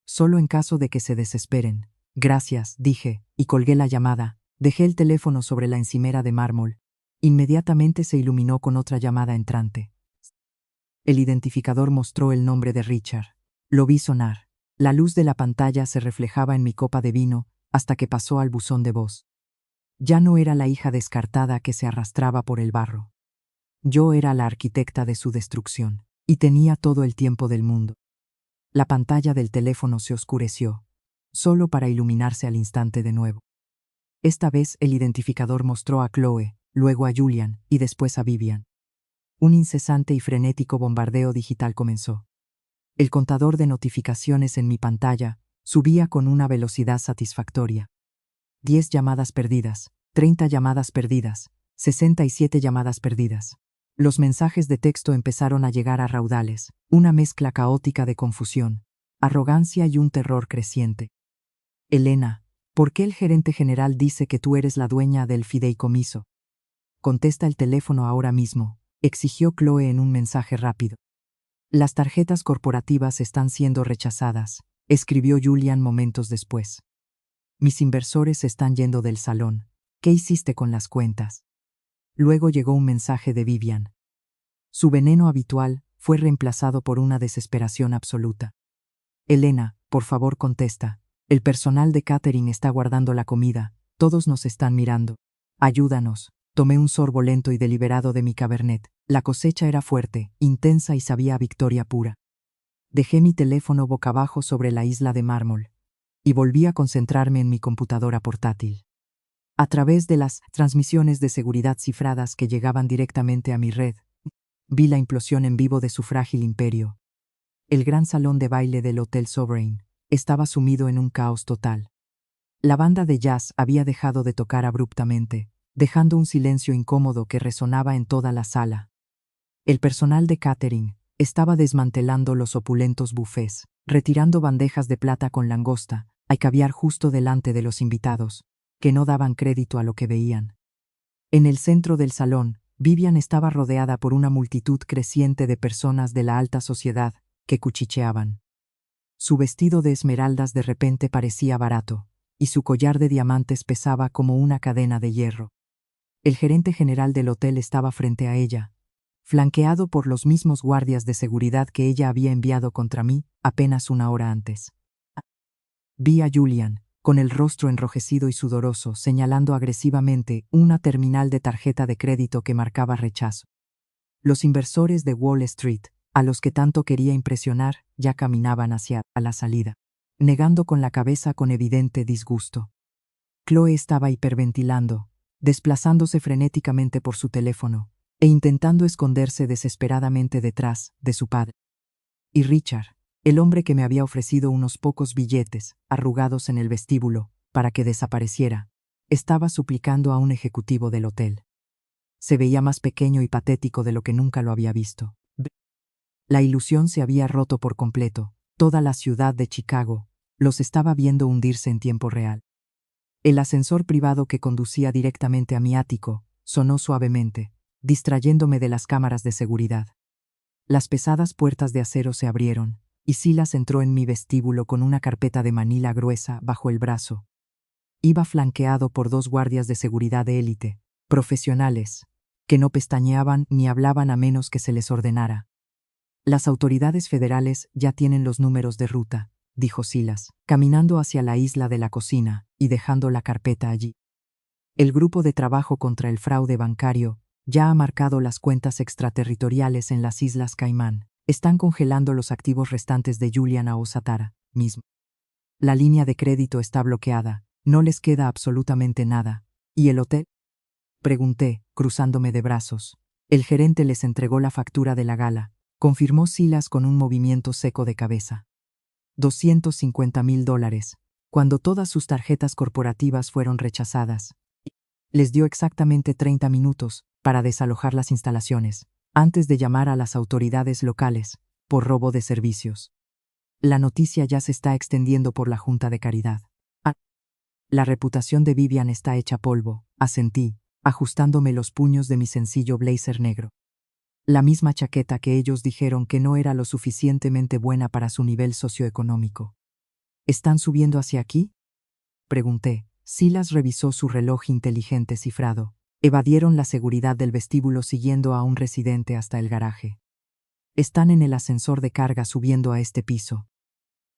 Solo en caso de que se desesperen. Gracias, dije, y colgué la llamada. Dejé el teléfono sobre la encimera de mármol. Inmediatamente se iluminó con otra llamada entrante. El identificador mostró el nombre de Richard. Lo vi sonar. La luz de la pantalla se reflejaba en mi copa de vino hasta que pasó al buzón de voz. Ya no era la hija descartada que se arrastraba por el barro. Yo era la arquitecta de su destrucción, y tenía todo el tiempo del mundo. La pantalla del teléfono se oscureció, solo para iluminarse al instante de nuevo. Esta vez el identificador mostró a Chloe, luego a Julian y después a Vivian. Un incesante y frenético bombardeo digital comenzó. El contador de notificaciones en mi pantalla subía con una velocidad satisfactoria. 10 llamadas perdidas, 30 llamadas perdidas, 67 llamadas perdidas. Los mensajes de texto empezaron a llegar a raudales, una mezcla caótica de confusión, arrogancia y un terror creciente. Elena, ¿por qué el gerente general dice que tú eres la dueña del fideicomiso? Contesta el teléfono ahora mismo, exigió Chloe en un mensaje rápido. Las tarjetas corporativas están siendo rechazadas, escribió Julian momentos después. Mis inversores se están yendo del salón. ¿Qué hiciste con las cuentas? Luego llegó un mensaje de Vivian. Su veneno habitual fue reemplazado por una desesperación absoluta. Elena, por favor contesta. El personal de catering está guardando la comida. Todos nos están mirando. Ayúdanos. Tomé un sorbo lento y deliberado de mi cabernet. La cosecha era fuerte, intensa y sabía a victoria pura. Dejé mi teléfono boca abajo sobre la isla de mármol y volví a concentrarme en mi computadora portátil. A través de las transmisiones de seguridad cifradas que llegaban directamente a mi red, vi la implosión en vivo de su frágil imperio. El gran salón de baile del Hotel Sovereign estaba sumido en un caos total. La banda de jazz había dejado de tocar abruptamente, dejando un silencio incómodo que resonaba en toda la sala. El personal de catering estaba desmantelando los opulentos bufés, retirando bandejas de plata con langosta, hay caviar justo delante de los invitados, que no daban crédito a lo que veían. En el centro del salón, Vivian estaba rodeada por una multitud creciente de personas de la alta sociedad que cuchicheaban. Su vestido de esmeraldas de repente parecía barato, y su collar de diamantes pesaba como una cadena de hierro. El gerente general del hotel estaba frente a ella, flanqueado por los mismos guardias de seguridad que ella había enviado contra mí apenas una hora antes. Vi a Julian, con el rostro enrojecido y sudoroso, señalando agresivamente una terminal de tarjeta de crédito que marcaba rechazo. Los inversores de Wall Street, a los que tanto quería impresionar, ya caminaban hacia la salida, negando con la cabeza con evidente disgusto. Chloe estaba hiperventilando, desplazándose frenéticamente por su teléfono, e intentando esconderse desesperadamente detrás de su padre. Y Richard, el hombre que me había ofrecido unos pocos billetes, arrugados en el vestíbulo, para que desapareciera, estaba suplicando a un ejecutivo del hotel. Se veía más pequeño y patético de lo que nunca lo había visto. La ilusión se había roto por completo. Toda la ciudad de Chicago los estaba viendo hundirse en tiempo real. El ascensor privado que conducía directamente a mi ático sonó suavemente, distrayéndome de las cámaras de seguridad. Las pesadas puertas de acero se abrieron, y Silas entró en mi vestíbulo con una carpeta de manila gruesa bajo el brazo. Iba flanqueado por 2 guardias de seguridad de élite, profesionales, que no pestañeaban ni hablaban a menos que se les ordenara. Las autoridades federales ya tienen los números de ruta, dijo Silas, caminando hacia la isla de la cocina y dejando la carpeta allí. El grupo de trabajo contra el fraude bancario ya ha marcado las cuentas extraterritoriales en las Islas Caimán. Están congelando los activos restantes de Julian Aosatara mismo. La línea de crédito está bloqueada, no les queda absolutamente nada. ¿Y el hotel? Pregunté, cruzándome de brazos. El gerente les entregó la factura de la gala, confirmó Silas con un movimiento seco de cabeza. $250,000, cuando todas sus tarjetas corporativas fueron rechazadas. Les dio exactamente 30 minutos para desalojar las instalaciones, antes de llamar a las autoridades locales, por robo de servicios. La noticia ya se está extendiendo por la Junta de Caridad. La reputación de Vivian está hecha polvo, asentí, ajustándome los puños de mi sencillo blazer negro. La misma chaqueta que ellos dijeron que no era lo suficientemente buena para su nivel socioeconómico. ¿Están subiendo hacia aquí? Pregunté. Silas revisó su reloj inteligente cifrado. Evadieron la seguridad del vestíbulo siguiendo a un residente hasta el garaje. Están en el ascensor de carga subiendo a este piso.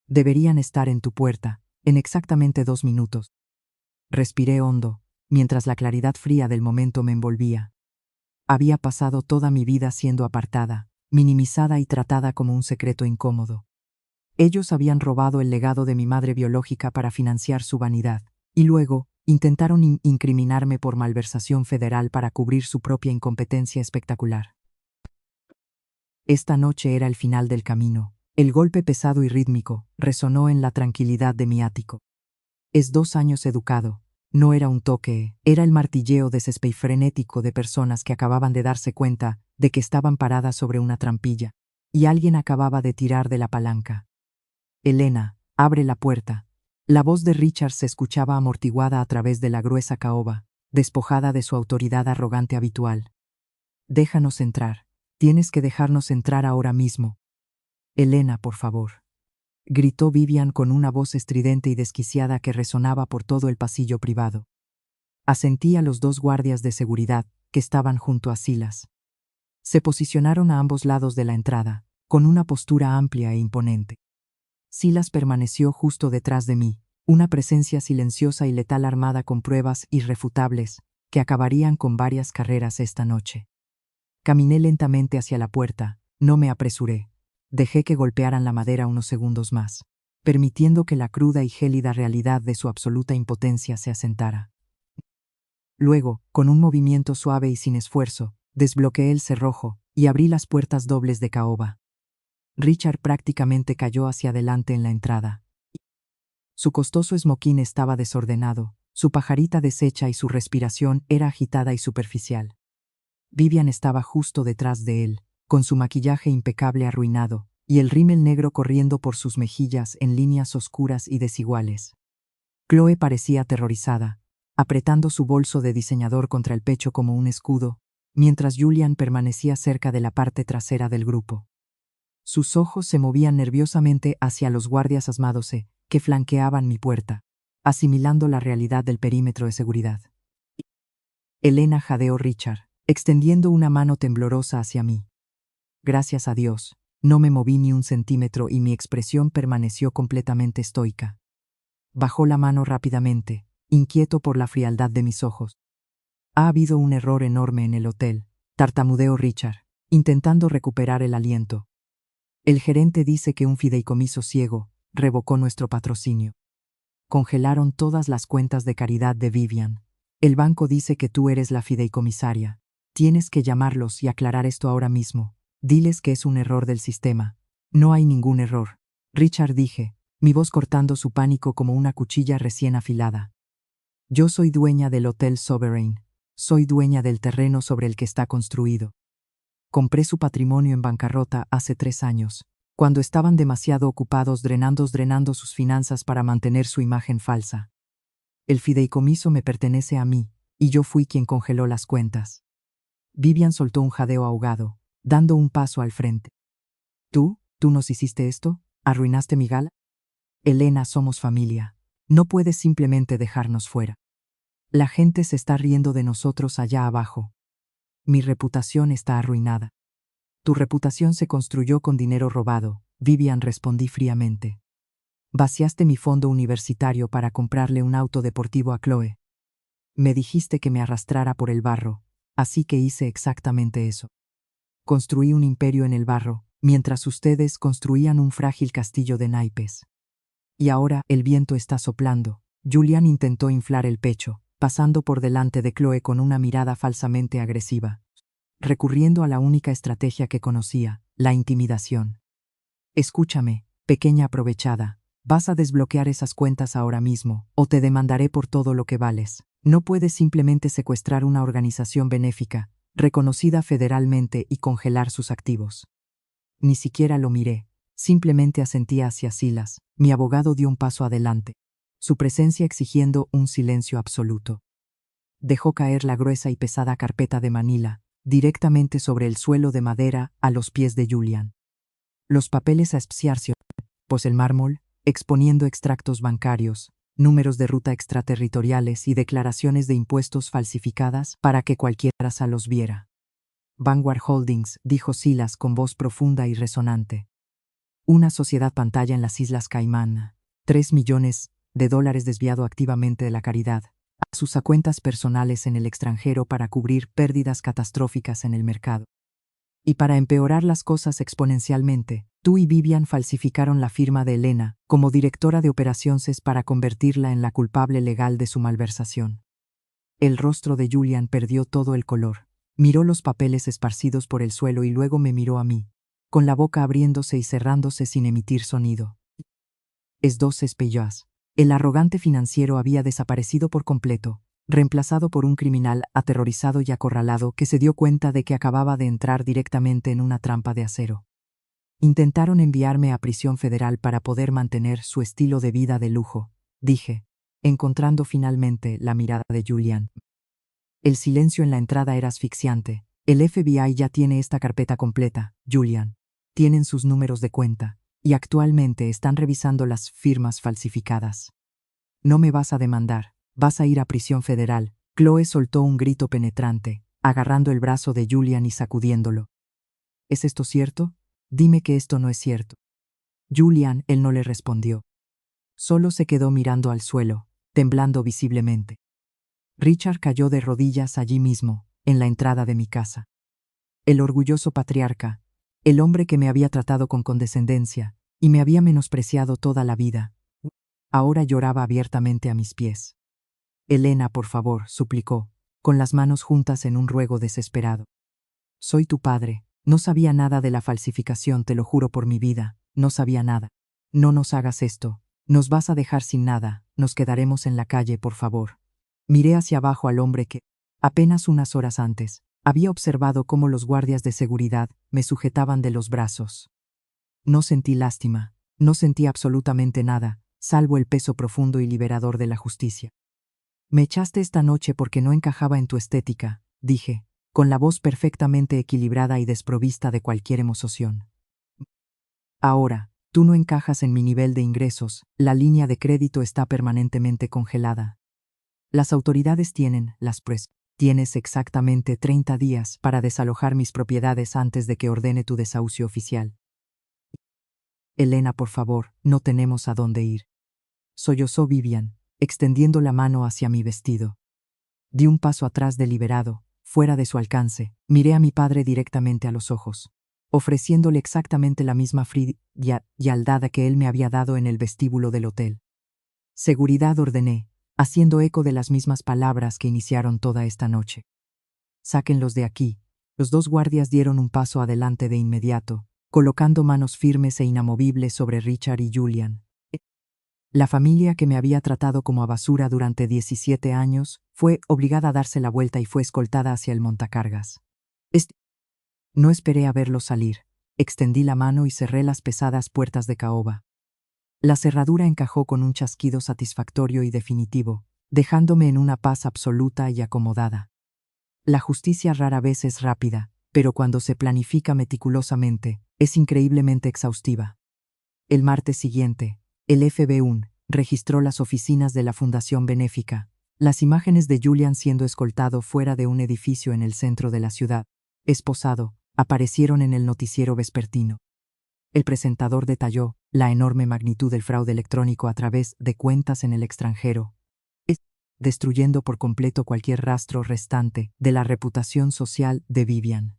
Deberían estar en tu puerta, en exactamente 2 minutos. Respiré hondo, mientras la claridad fría del momento me envolvía. Había pasado toda mi vida siendo apartada, minimizada y tratada como un secreto incómodo. Ellos habían robado el legado de mi madre biológica para financiar su vanidad, y luego intentaron incriminarme por malversación federal para cubrir su propia incompetencia espectacular. Esta noche era el final del camino. El golpe pesado y rítmico resonó en la tranquilidad de mi ático. Es 2 años educado. No era un toque, era el martilleo desesperadísimo de personas que acababan de darse cuenta de que estaban paradas sobre una trampilla, y alguien acababa de tirar de la palanca. Elena, abre la puerta. La voz de Richard se escuchaba amortiguada a través de la gruesa caoba, despojada de su autoridad arrogante habitual. Déjanos entrar. Tienes que dejarnos entrar ahora mismo. Elena, por favor. Gritó Vivian con una voz estridente y desquiciada que resonaba por todo el pasillo privado. Asentí a los 2 guardias de seguridad que estaban junto a Silas. Se posicionaron a ambos lados de la entrada, con una postura amplia e imponente. Silas permaneció justo detrás de mí, una presencia silenciosa y letal armada con pruebas irrefutables que acabarían con varias carreras esta noche. Caminé lentamente hacia la puerta, no me apresuré. Dejé que golpearan la madera unos segundos más, permitiendo que la cruda y gélida realidad de su absoluta impotencia se asentara. Luego, con un movimiento suave y sin esfuerzo, desbloqueé el cerrojo y abrí las puertas dobles de caoba. Richard prácticamente cayó hacia adelante en la entrada. Su costoso esmoquín estaba desordenado, su pajarita deshecha y su respiración era agitada y superficial. Vivian estaba justo detrás de él, con su maquillaje impecable arruinado, y el rímel negro corriendo por sus mejillas en líneas oscuras y desiguales. Chloe parecía aterrorizada, apretando su bolso de diseñador contra el pecho como un escudo, mientras Julian permanecía cerca de la parte trasera del grupo. Sus ojos se movían nerviosamente hacia los guardias asmándose que flanqueaban mi puerta, asimilando la realidad del perímetro de seguridad. Elena, jadeó Richard, extendiendo una mano temblorosa hacia mí. Gracias a Dios, no me moví ni un centímetro y mi expresión permaneció completamente estoica. Bajó la mano rápidamente, inquieto por la frialdad de mis ojos. Ha habido un error enorme en el hotel, tartamudeó Richard, intentando recuperar el aliento. El gerente dice que un fideicomiso ciego revocó nuestro patrocinio. Congelaron todas las cuentas de caridad de Vivian. El banco dice que tú eres la fideicomisaria. Tienes que llamarlos y aclarar esto ahora mismo. Diles que es un error del sistema. No hay ningún error. Richard, dije, mi voz cortando su pánico como una cuchilla recién afilada. Yo soy dueña del Hotel Sovereign. Soy dueña del terreno sobre el que está construido. Compré su patrimonio en bancarrota hace 3 años, cuando estaban demasiado ocupados drenando sus finanzas para mantener su imagen falsa. El fideicomiso me pertenece a mí, y yo fui quien congeló las cuentas. Vivian soltó un jadeo ahogado, dando un paso al frente. ¿Tú nos hiciste esto? ¿Arruinaste mi gala? Elena, somos familia. No puedes simplemente dejarnos fuera. La gente se está riendo de nosotros allá abajo. Mi reputación está arruinada. Tu reputación se construyó con dinero robado, Vivian, respondí fríamente. Vaciaste mi fondo universitario para comprarle un auto deportivo a Chloe. Me dijiste que me arrastrara por el barro, así que hice exactamente eso. Construí un imperio en el barro, mientras ustedes construían un frágil castillo de naipes. Y ahora el viento está soplando. Julian intentó inflar el pecho, pasando por delante de Chloe con una mirada falsamente agresiva, recurriendo a la única estrategia que conocía, la intimidación. Escúchame, pequeña aprovechada, vas a desbloquear esas cuentas ahora mismo, o te demandaré por todo lo que vales. No puedes simplemente secuestrar una organización benéfica, reconocida federalmente, y congelar sus activos. Ni siquiera lo miré, simplemente asentí hacia Silas. Mi abogado dio un paso adelante, su presencia exigiendo un silencio absoluto. Dejó caer la gruesa y pesada carpeta de Manila, directamente sobre el suelo de madera a los pies de Julian. Los papeles a espciarse, pues el mármol, exponiendo extractos bancarios, números de ruta extraterritoriales y declaraciones de impuestos falsificadas para que cualquiera los viera. Vanguard Holdings, dijo Silas con voz profunda y resonante. Una sociedad pantalla en las Islas Caimán. $3 millones desviado activamente de la caridad a sus cuentas personales en el extranjero para cubrir pérdidas catastróficas en el mercado. Y para empeorar las cosas exponencialmente, tú y Vivian falsificaron la firma de Elena como directora de operaciones para convertirla en la culpable legal de su malversación. El rostro de Julian perdió todo el color. Miró los papeles esparcidos por el suelo y luego me miró a mí, con la boca abriéndose y cerrándose sin emitir sonido. Es 2 espellas. El arrogante financiero había desaparecido por completo, reemplazado por un criminal aterrorizado y acorralado que se dio cuenta de que acababa de entrar directamente en una trampa de acero. Intentaron enviarme a prisión federal para poder mantener su estilo de vida de lujo, dije, encontrando finalmente la mirada de Julian. El silencio en la entrada era asfixiante. El FBI ya tiene esta carpeta completa, Julian. Tienen sus números de cuenta, y actualmente están revisando las firmas falsificadas. No me vas a demandar, vas a ir a prisión federal. Chloe soltó un grito penetrante, agarrando el brazo de Julian y sacudiéndolo. ¿Es esto cierto? Dime que esto no es cierto. Julian, él no le respondió. Solo se quedó mirando al suelo, temblando visiblemente. Richard cayó de rodillas allí mismo, en la entrada de mi casa. El orgulloso patriarca, el hombre que me había tratado con condescendencia y me había menospreciado toda la vida, ahora lloraba abiertamente a mis pies. Elena, por favor, suplicó, con las manos juntas en un ruego desesperado. Soy tu padre, no sabía nada de la falsificación, te lo juro por mi vida, no sabía nada. No nos hagas esto, nos vas a dejar sin nada, nos quedaremos en la calle, por favor. Miré hacia abajo al hombre que, apenas unas horas antes, había observado cómo los guardias de seguridad me sujetaban de los brazos. No sentí lástima, no sentí absolutamente nada, salvo el peso profundo y liberador de la justicia. Me echaste esta noche porque no encajaba en tu estética, dije, con la voz perfectamente equilibrada y desprovista de cualquier emoción. Ahora, tú no encajas en mi nivel de ingresos, la línea de crédito está permanentemente congelada. Las autoridades tienen las pruebas. Tienes exactamente 30 días para desalojar mis propiedades antes de que ordene tu desahucio oficial. Elena, por favor, no tenemos a dónde ir. Sollozó Vivian, extendiendo la mano hacia mi vestido. Di un paso atrás deliberado, fuera de su alcance, miré a mi padre directamente a los ojos, ofreciéndole exactamente la misma frialdad que él me había dado en el vestíbulo del hotel. Seguridad, ordené, haciendo eco de las mismas palabras que iniciaron toda esta noche. Sáquenlos de aquí. Los dos guardias dieron un paso adelante de inmediato, colocando manos firmes e inamovibles sobre Richard y Julian. La familia que me había tratado como a basura durante 17 años fue obligada a darse la vuelta y fue escoltada hacia el montacargas. No esperé a verlos salir. Extendí la mano y cerré las pesadas puertas de caoba. La cerradura encajó con un chasquido satisfactorio y definitivo, dejándome en una paz absoluta y acomodada. La justicia rara vez es rápida, pero cuando se planifica meticulosamente, es increíblemente exhaustiva. El martes siguiente, el FBI registró las oficinas de la Fundación Benéfica, las imágenes de Julian siendo escoltado fuera de un edificio en el centro de la ciudad, esposado, aparecieron en el noticiero vespertino. El presentador detalló la enorme magnitud del fraude electrónico a través de cuentas en el extranjero, destruyendo por completo cualquier rastro restante de la reputación social de Vivian.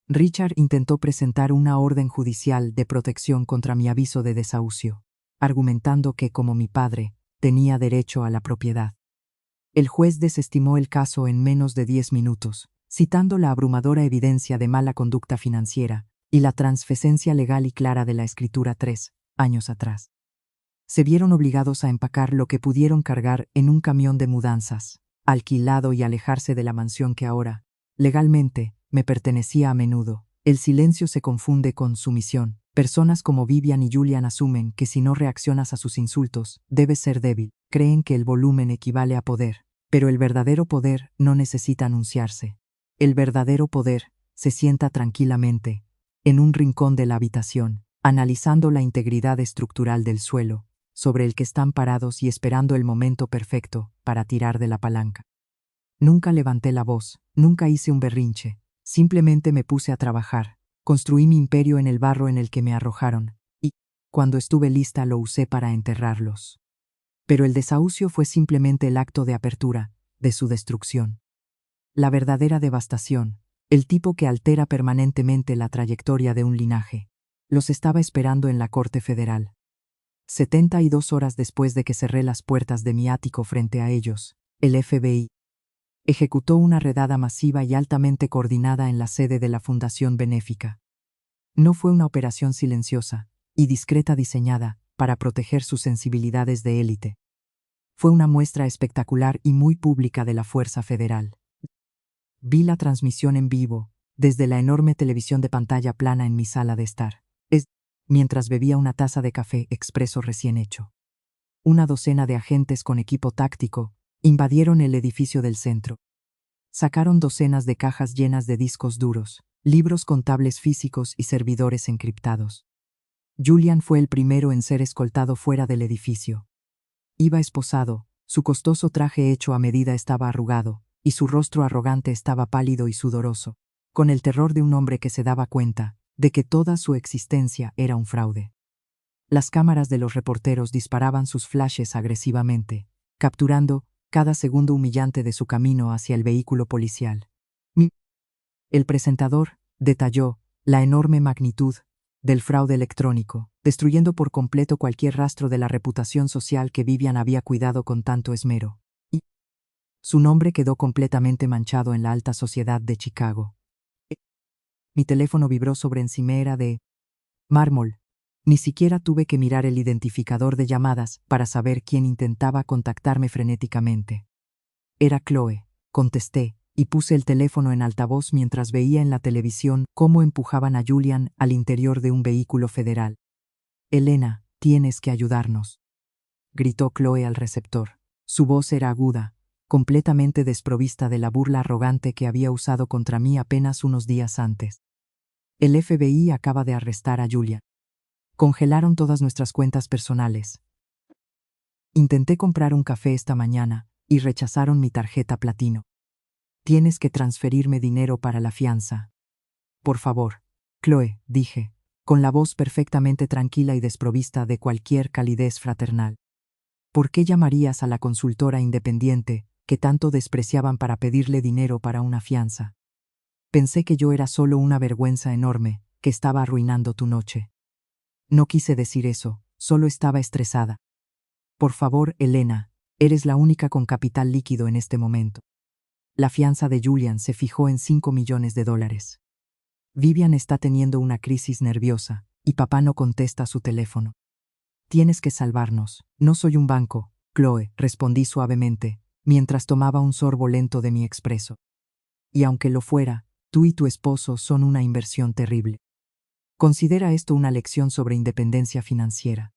Richard intentó presentar una orden judicial de protección contra mi aviso de desahucio, argumentando que, como mi padre, tenía derecho a la propiedad. El juez desestimó el caso en menos de 10 minutos, citando la abrumadora evidencia de mala conducta financiera y la transferencia legal y clara de la escritura 3 años atrás. Se vieron obligados a empacar lo que pudieron cargar en un camión de mudanzas, alquilado y alejarse de la mansión que ahora, legalmente, me pertenecía a menudo. El silencio se confunde con sumisión. Personas como Vivian y Julian asumen que si no reaccionas a sus insultos, debes ser débil. Creen que el volumen equivale a poder, pero el verdadero poder no necesita anunciarse. El verdadero poder se sienta tranquilamente, en un rincón de la habitación, analizando la integridad estructural del suelo, sobre el que están parados y esperando el momento perfecto para tirar de la palanca. Nunca levanté la voz, nunca hice un berrinche, simplemente me puse a trabajar, construí mi imperio en el barro en el que me arrojaron, y, cuando estuve lista, lo usé para enterrarlos. Pero el desahucio fue simplemente el acto de apertura de su destrucción. La verdadera devastación, el tipo que altera permanentemente la trayectoria de un linaje, los estaba esperando en la Corte Federal. 72 horas después de que cerré las puertas de mi ático frente a ellos, el FBI ejecutó una redada masiva y altamente coordinada en la sede de la Fundación Benéfica. No fue una operación silenciosa y discreta diseñada para proteger sus sensibilidades de élite. Fue una muestra espectacular y muy pública de la fuerza federal. Vi la transmisión en vivo, desde la enorme televisión de pantalla plana en mi sala de estar, mientras bebía una taza de café expreso recién hecho. Una docena de agentes con equipo táctico invadieron el edificio del centro. Sacaron docenas de cajas llenas de discos duros, libros contables físicos y servidores encriptados. Julian fue el primero en ser escoltado fuera del edificio. Iba esposado, su costoso traje hecho a medida estaba arrugado, y su rostro arrogante estaba pálido y sudoroso, con el terror de un hombre que se daba cuenta de que toda su existencia era un fraude. Las cámaras de los reporteros disparaban sus flashes agresivamente, capturando cada segundo humillante de su camino hacia el vehículo policial. El presentador detalló la enorme magnitud del fraude electrónico, destruyendo por completo cualquier rastro de la reputación social que Vivian había cuidado con tanto esmero. Y su nombre quedó completamente manchado en la alta sociedad de Chicago. Mi teléfono vibró sobre encimera de mármol. Ni siquiera tuve que mirar el identificador de llamadas para saber quién intentaba contactarme frenéticamente. Era Chloe, contesté, y puse el teléfono en altavoz mientras veía en la televisión cómo empujaban a Julian al interior de un vehículo federal. «Elena, tienes que ayudarnos», gritó Chloe al receptor. Su voz era aguda, completamente desprovista de la burla arrogante que había usado contra mí apenas unos días antes. «El FBI acaba de arrestar a Julian. Congelaron todas nuestras cuentas personales. Intenté comprar un café esta mañana y rechazaron mi tarjeta platino. Tienes que transferirme dinero para la fianza. Por favor». «Chloe», dije, con la voz perfectamente tranquila y desprovista de cualquier calidez fraternal. «¿Por qué llamarías a la consultora independiente que tanto despreciaban para pedirle dinero para una fianza? Pensé que yo era solo una vergüenza enorme que estaba arruinando tu noche». «No quise decir eso, solo estaba estresada». «Por favor, Elena, eres la única con capital líquido en este momento». La fianza de Julian se fijó en $5 millones. Vivian está teniendo una crisis nerviosa y papá no contesta su teléfono. «Tienes que salvarnos». «No soy un banco, Chloe», respondí suavemente, mientras tomaba un sorbo lento de mi expreso. «Y aunque lo fuera, tú y tu esposo son una inversión terrible. Considera esto una lección sobre independencia financiera.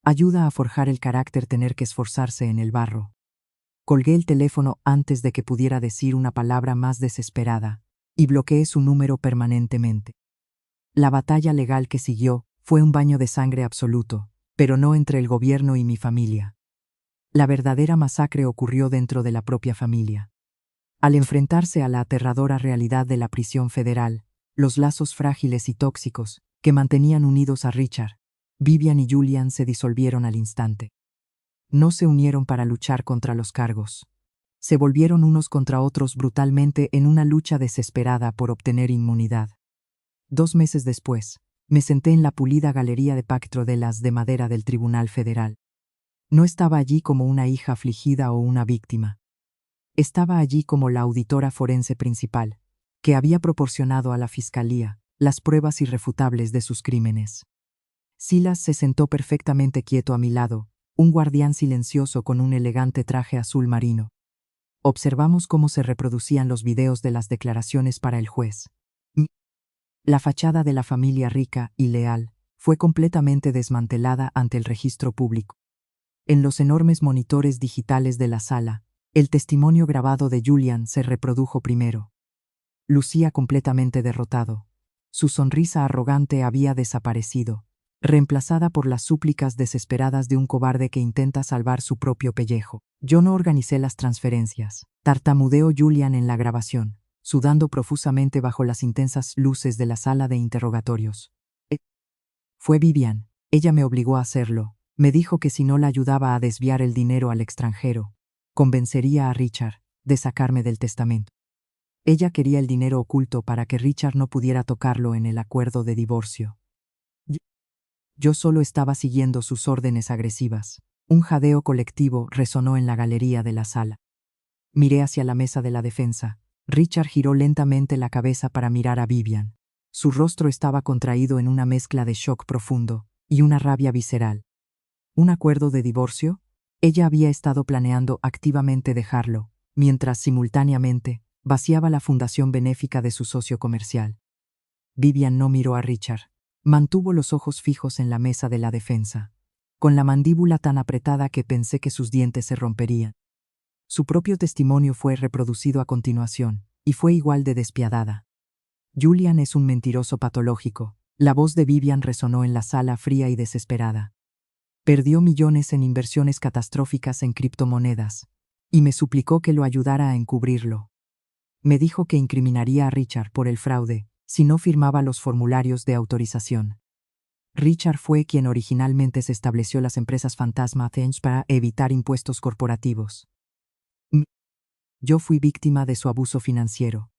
Ayuda a forjar el carácter tener que esforzarse en el barro». Colgué el teléfono antes de que pudiera decir una palabra más desesperada, y bloqueé su número permanentemente. La batalla legal que siguió fue un baño de sangre absoluto, pero no entre el gobierno y mi familia. La verdadera masacre ocurrió dentro de la propia familia. Al enfrentarse a la aterradora realidad de la prisión federal, los lazos frágiles y tóxicos que mantenían unidos a Richard, Vivian y Julian se disolvieron al instante. No se unieron para luchar contra los cargos. Se volvieron unos contra otros brutalmente en una lucha desesperada por obtener inmunidad. 2 meses después, me senté en la pulida galería de pactrodelas de madera del Tribunal Federal. No estaba allí como una hija afligida o una víctima. Estaba allí como la auditora forense principal, que había proporcionado a la fiscalía las pruebas irrefutables de sus crímenes. Silas se sentó perfectamente quieto a mi lado, un guardián silencioso con un elegante traje azul marino. Observamos cómo se reproducían los videos de las declaraciones para el juez. La fachada de la familia rica y leal fue completamente desmantelada ante el registro público. En los enormes monitores digitales de la sala, el testimonio grabado de Julian se reprodujo primero. Lucía completamente derrotado. Su sonrisa arrogante había desaparecido, reemplazada por las súplicas desesperadas de un cobarde que intenta salvar su propio pellejo. «Yo no organicé las transferencias», tartamudeó Julian en la grabación, sudando profusamente bajo las intensas luces de la sala de interrogatorios. «Fue Vivian. Ella me obligó a hacerlo. Me dijo que si no la ayudaba a desviar el dinero al extranjero, convencería a Richard de sacarme del testamento. Ella quería el dinero oculto para que Richard no pudiera tocarlo en el acuerdo de divorcio. Yo solo estaba siguiendo sus órdenes agresivas». Un jadeo colectivo resonó en la galería de la sala. Miré hacia la mesa de la defensa. Richard giró lentamente la cabeza para mirar a Vivian. Su rostro estaba contraído en una mezcla de shock profundo y una rabia visceral. ¿Un acuerdo de divorcio? Ella había estado planeando activamente dejarlo, mientras simultáneamente vaciaba la fundación benéfica de su socio comercial. Vivian no miró a Richard. Mantuvo los ojos fijos en la mesa de la defensa, con la mandíbula tan apretada que pensé que sus dientes se romperían. Su propio testimonio fue reproducido a continuación, y fue igual de despiadada. «Julian es un mentiroso patológico». La voz de Vivian resonó en la sala fría y desesperada. «Perdió millones en inversiones catastróficas en criptomonedas, y me suplicó que lo ayudara a encubrirlo. Me dijo que incriminaría a Richard por el fraude si no firmaba los formularios de autorización. Richard fue quien originalmente se estableció las empresas fantasma para evitar impuestos corporativos. Yo fui víctima de su abuso financiero.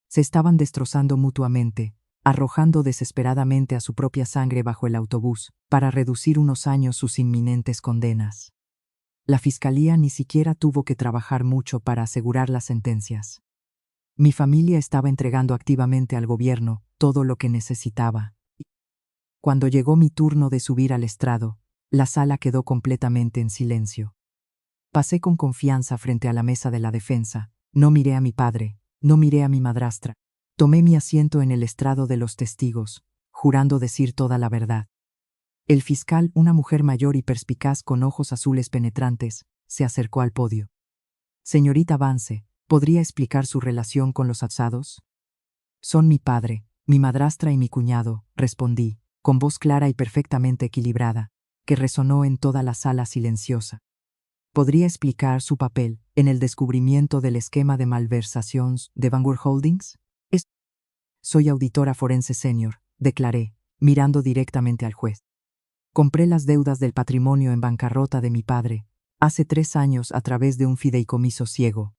Se estaban destrozando mutuamente, arrojando desesperadamente a su propia sangre bajo el autobús para reducir unos años sus inminentes condenas. La fiscalía ni siquiera tuvo que trabajar mucho para asegurar las sentencias. Mi familia estaba entregando activamente al gobierno todo lo que necesitaba. Cuando llegó mi turno de subir al estrado, la sala quedó completamente en silencio. Pasé con confianza frente a la mesa de la defensa No miré a mi padre, no miré a mi madrastra. Tomé mi asiento en el estrado de los testigos, jurando decir toda la verdad. El fiscal, una mujer mayor y perspicaz con ojos azules penetrantes, se acercó al podio. Señorita Vance, ¿podría explicar su relación con los acusados? Son mi padre, mi madrastra y mi cuñado, respondí, con voz clara y perfectamente equilibrada, que resonó en toda la sala silenciosa. ¿Podría explicar su papel en el descubrimiento del esquema de malversaciones de Vanguard Holdings? Soy auditora forense senior, declaré, mirando directamente al juez. Compré las deudas del patrimonio en bancarrota de mi padre, hace 3 años a través de un fideicomiso ciego.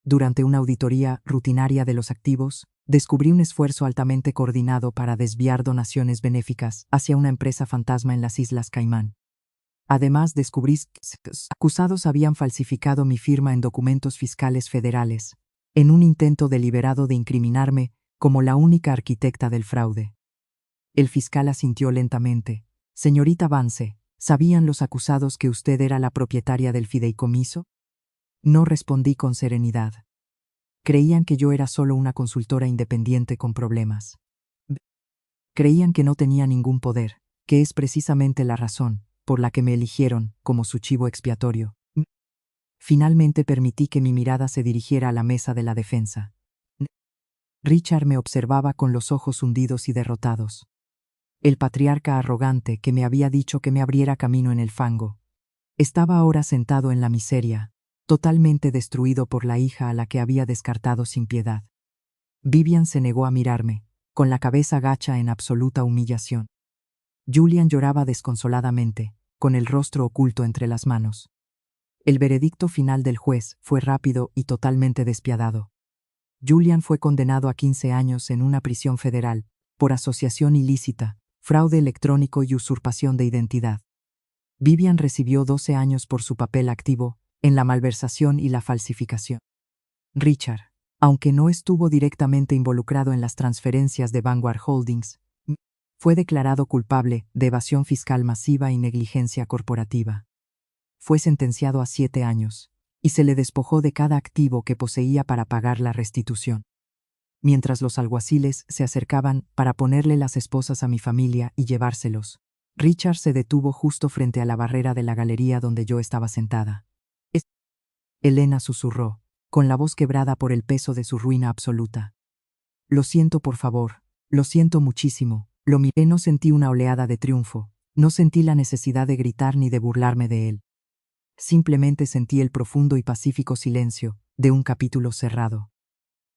Durante una auditoría rutinaria de los activos, descubrí un esfuerzo altamente coordinado para desviar donaciones benéficas hacia una empresa fantasma en las Islas Caimán. Además, descubrí que los acusados habían falsificado mi firma en documentos fiscales federales, en un intento deliberado de incriminarme como la única arquitecta del fraude. El fiscal asintió lentamente. Señorita Vance, ¿sabían los acusados que usted era la propietaria del fideicomiso? No respondí con serenidad. Creían que yo era solo una consultora independiente con problemas. Creían que no tenía ningún poder, que es precisamente la razón por la que me eligieron como su chivo expiatorio. Finalmente permití que mi mirada se dirigiera a la mesa de la defensa. Richard me observaba con los ojos hundidos y derrotados. El patriarca arrogante que me había dicho que me abriera camino en el fango. Estaba ahora sentado en la miseria, totalmente destruido por la hija a la que había descartado sin piedad. Vivian se negó a mirarme, con la cabeza gacha en absoluta humillación. Julian lloraba desconsoladamente, con el rostro oculto entre las manos. El veredicto final del juez fue rápido y totalmente despiadado. Julian fue condenado a 15 años en una prisión federal, por asociación ilícita, fraude electrónico y usurpación de identidad. Vivian recibió 12 años por su papel activo en la malversación y la falsificación. Richard, aunque no estuvo directamente involucrado en las transferencias de Vanguard Holdings, fue declarado culpable de evasión fiscal masiva y negligencia corporativa. Fue sentenciado a 7 años, y se le despojó de cada activo que poseía para pagar la restitución. Mientras los alguaciles se acercaban para ponerle las esposas a mi familia y llevárselos, Richard se detuvo justo frente a la barrera de la galería donde yo estaba sentada. Elena susurró, con la voz quebrada por el peso de su ruina absoluta. Lo siento, por favor, lo siento muchísimo. Lo miré, no sentí una oleada de triunfo, no sentí la necesidad de gritar ni de burlarme de él. Simplemente sentí el profundo y pacífico silencio de un capítulo cerrado.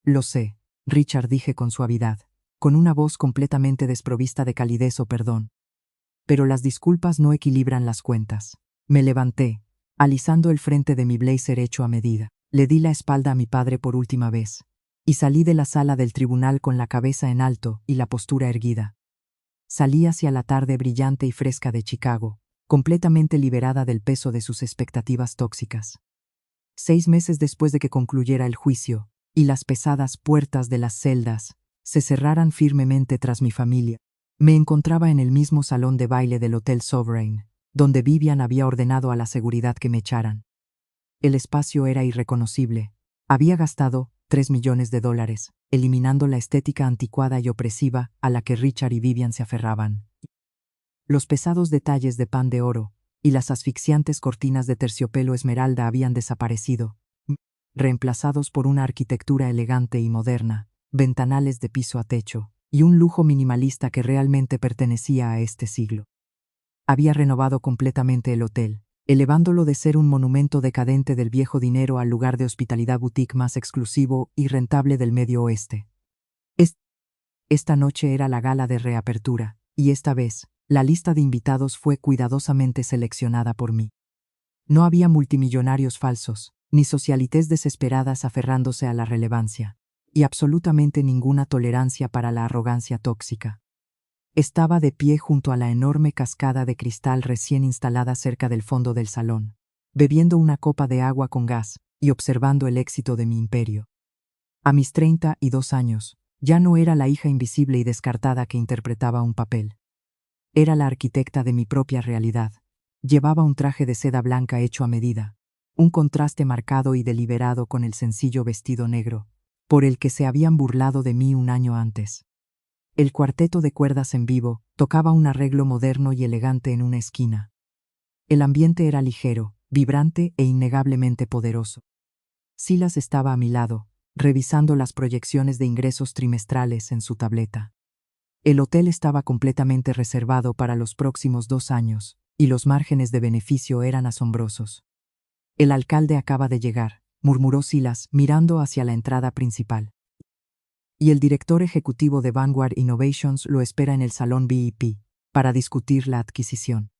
Lo sé, Richard, dije con suavidad, con una voz completamente desprovista de calidez o perdón. Pero las disculpas no equilibran las cuentas. Me levanté, alisando el frente de mi blazer hecho a medida. Le di la espalda a mi padre por última vez, y salí de la sala del tribunal con la cabeza en alto y la postura erguida. Salí hacia la tarde brillante y fresca de Chicago, completamente liberada del peso de sus expectativas tóxicas. 6 meses después de que concluyera el juicio, y las pesadas puertas de las celdas se cerraran firmemente tras mi familia, me encontraba en el mismo salón de baile del Hotel Sovereign, donde Vivian había ordenado a la seguridad que me echaran. El espacio era irreconocible. Había gastado $3 millones, eliminando la estética anticuada y opresiva a la que Richard y Vivian se aferraban. Los pesados detalles de pan de oro y las asfixiantes cortinas de terciopelo esmeralda habían desaparecido, reemplazados por una arquitectura elegante y moderna, ventanales de piso a techo, y un lujo minimalista que realmente pertenecía a este siglo. Había renovado completamente el hotel, elevándolo de ser un monumento decadente del viejo dinero al lugar de hospitalidad boutique más exclusivo y rentable del Medio Oeste. Esta noche era la gala de reapertura, y esta vez, la lista de invitados fue cuidadosamente seleccionada por mí. No había multimillonarios falsos, ni socialites desesperadas aferrándose a la relevancia, y absolutamente ninguna tolerancia para la arrogancia tóxica. Estaba de pie junto a la enorme cascada de cristal recién instalada cerca del fondo del salón, bebiendo una copa de agua con gas y observando el éxito de mi imperio. A mis 32 años, ya no era la hija invisible y descartada que interpretaba un papel. Era la arquitecta de mi propia realidad. Llevaba un traje de seda blanca hecho a medida, un contraste marcado y deliberado con el sencillo vestido negro, por el que se habían burlado de mí un año antes. El cuarteto de cuerdas en vivo tocaba un arreglo moderno y elegante en una esquina. El ambiente era ligero, vibrante e innegablemente poderoso. Silas estaba a mi lado, revisando las proyecciones de ingresos trimestrales en su tableta. El hotel estaba completamente reservado para los próximos 2 años, y los márgenes de beneficio eran asombrosos. El alcalde acaba de llegar, murmuró Silas, mirando hacia la entrada principal. Y el director ejecutivo de Vanguard Innovations lo espera en el salón VIP, para discutir la adquisición.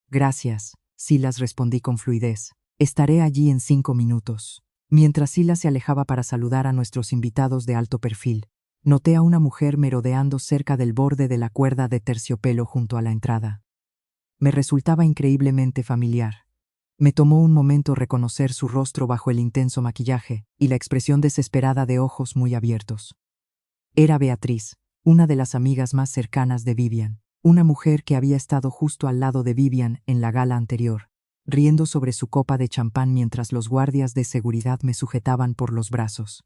Gracias, Silas, respondí con fluidez. Estaré allí en 5 minutos. Mientras Silas se alejaba para saludar a nuestros invitados de alto perfil, noté a una mujer merodeando cerca del borde de la cuerda de terciopelo junto a la entrada. Me resultaba increíblemente familiar. Me tomó un momento reconocer su rostro bajo el intenso maquillaje y la expresión desesperada de ojos muy abiertos. Era Beatriz, una de las amigas más cercanas de Vivian, una mujer que había estado justo al lado de Vivian en la gala anterior, riendo sobre su copa de champán mientras los guardias de seguridad me sujetaban por los brazos.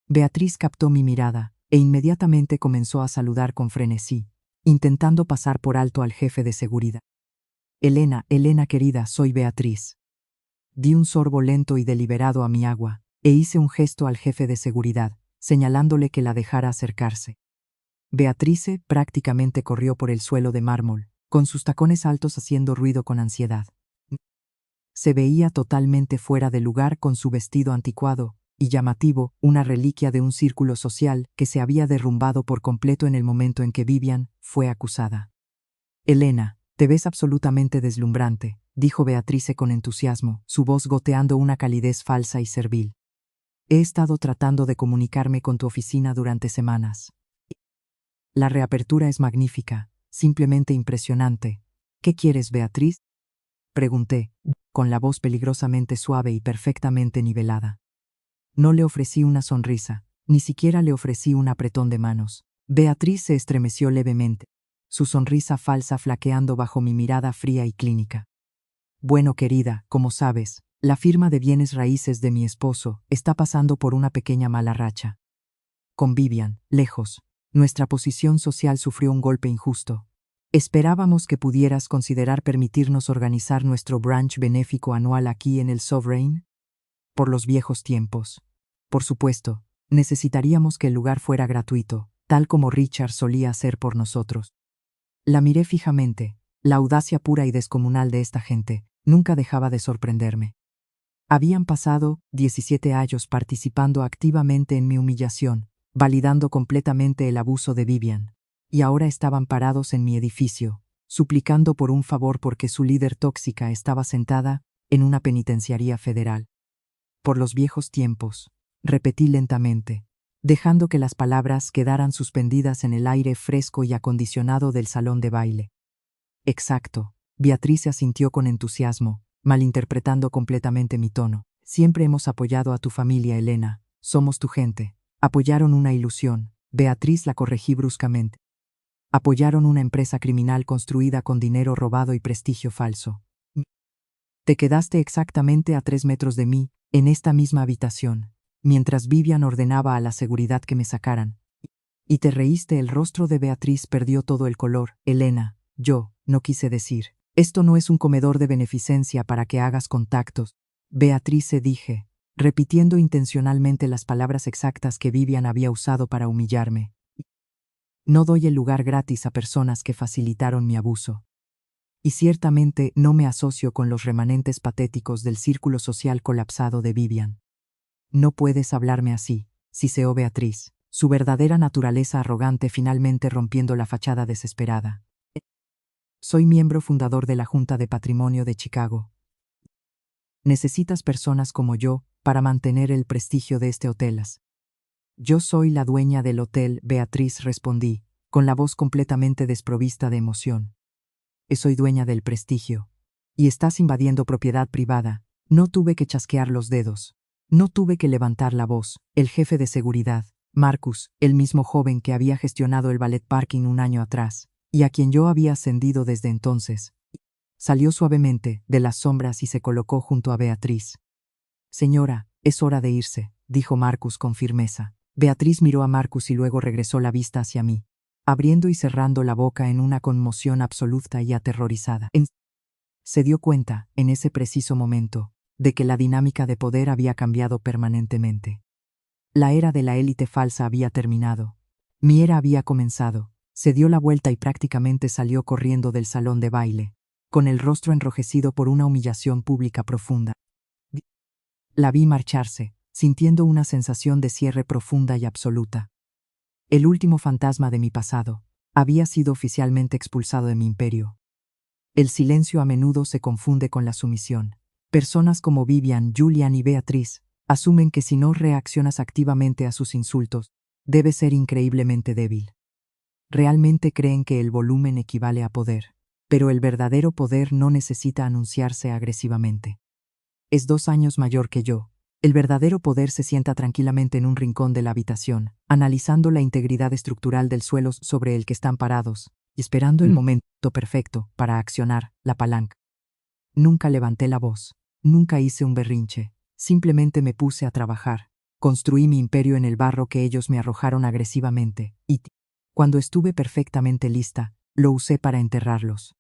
Beatriz captó mi mirada e inmediatamente comenzó a saludar con frenesí, intentando pasar por alto al jefe de seguridad. Elena querida, soy Beatriz. Di un sorbo lento y deliberado a mi agua, e hice un gesto al jefe de seguridad, señalándole que la dejara acercarse. Beatrice prácticamente corrió por el suelo de mármol, con sus tacones altos haciendo ruido con ansiedad. Se veía totalmente fuera de lugar con su vestido anticuado y llamativo, una reliquia de un círculo social que se había derrumbado por completo en el momento en que Vivian fue acusada. Elena, te ves absolutamente deslumbrante, dijo Beatrice con entusiasmo, su voz goteando una calidez falsa y servil. He estado tratando de comunicarme con tu oficina durante semanas. La reapertura es magnífica, simplemente impresionante. ¿Qué quieres, Beatriz?, pregunté, con la voz peligrosamente suave y perfectamente nivelada. No le ofrecí una sonrisa, ni siquiera le ofrecí un apretón de manos. Beatriz se estremeció levemente, su sonrisa falsa flaqueando bajo mi mirada fría y clínica. Bueno, querida, como sabes, la firma de bienes raíces de mi esposo está pasando por una pequeña mala racha. Con Vivian, lejos, nuestra posición social sufrió un golpe injusto. Esperábamos que pudieras considerar permitirnos organizar nuestro brunch benéfico anual aquí en el Sovereign. Por los viejos tiempos. Por supuesto, necesitaríamos que el lugar fuera gratuito, tal como Richard solía hacer por nosotros. La miré fijamente. La audacia pura y descomunal de esta gente nunca dejaba de sorprenderme. Habían pasado 17 años participando activamente en mi humillación, validando completamente el abuso de Vivian, y ahora estaban parados en mi edificio, suplicando por un favor porque su líder tóxica estaba sentada en una penitenciaría federal. Por los viejos tiempos, repetí lentamente, dejando que las palabras quedaran suspendidas en el aire fresco y acondicionado del salón de baile. Exacto, Beatriz asintió con entusiasmo, malinterpretando completamente mi tono. Siempre hemos apoyado a tu familia, Elena, somos tu gente. Apoyaron una ilusión, Beatriz la corregí bruscamente. Apoyaron una empresa criminal construida con dinero robado y prestigio falso. Te quedaste exactamente a 3 metros de mí, en esta misma habitación, mientras Vivian ordenaba a la seguridad que me sacaran. Y te reíste. El rostro de Beatriz perdió todo el color. Elena, yo no quise decir. Esto no es un comedor de beneficencia para que hagas contactos. Beatrice, dije, repitiendo intencionalmente las palabras exactas que Vivian había usado para humillarme. No doy el lugar gratis a personas que facilitaron mi abuso. Y ciertamente no me asocio con los remanentes patéticos del círculo social colapsado de Vivian. No puedes hablarme así, siseó Beatriz, su verdadera naturaleza arrogante finalmente rompiendo la fachada desesperada. Soy miembro fundador de la Junta de Patrimonio de Chicago. Necesitas personas como yo para mantener el prestigio de este hotel. Yo soy la dueña del hotel, Beatriz, respondí, con la voz completamente desprovista de emoción. Soy dueña del prestigio. Y estás invadiendo propiedad privada. No tuve que chasquear los dedos. No tuve que levantar la voz. El jefe de seguridad, Marcus, el mismo joven que había gestionado el ballet parking un año atrás, y a quien yo había ascendido desde entonces, Salió suavemente de las sombras y se colocó junto a Beatriz. Señora, es hora de irse, dijo Marcus con firmeza. Beatriz miró a Marcus y luego regresó la vista hacia mí, abriendo y cerrando la boca en una conmoción absoluta y aterrorizada. Se dio cuenta, en ese preciso momento, de que la dinámica de poder había cambiado permanentemente. La era de la élite falsa había terminado. Mi era había comenzado. Se dio la vuelta y prácticamente salió corriendo del salón de baile, con el rostro enrojecido por una humillación pública profunda. La vi marcharse, sintiendo una sensación de cierre profunda y absoluta. El último fantasma de mi pasado había sido oficialmente expulsado de mi imperio. El silencio a menudo se confunde con la sumisión. Personas como Vivian, Julian y Beatriz asumen que si no reaccionas activamente a sus insultos, debes ser increíblemente débil. Realmente creen que el volumen equivale a poder, pero el verdadero poder no necesita anunciarse agresivamente. Es 2 años mayor que yo. El verdadero poder se sienta tranquilamente en un rincón de la habitación, analizando la integridad estructural del suelo sobre el que están parados, y esperando el momento perfecto para accionar la palanca. Nunca levanté la voz, nunca hice un berrinche, simplemente me puse a trabajar. Construí mi imperio en el barro que ellos me arrojaron agresivamente, y cuando estuve perfectamente lista, lo usé para enterrarlos.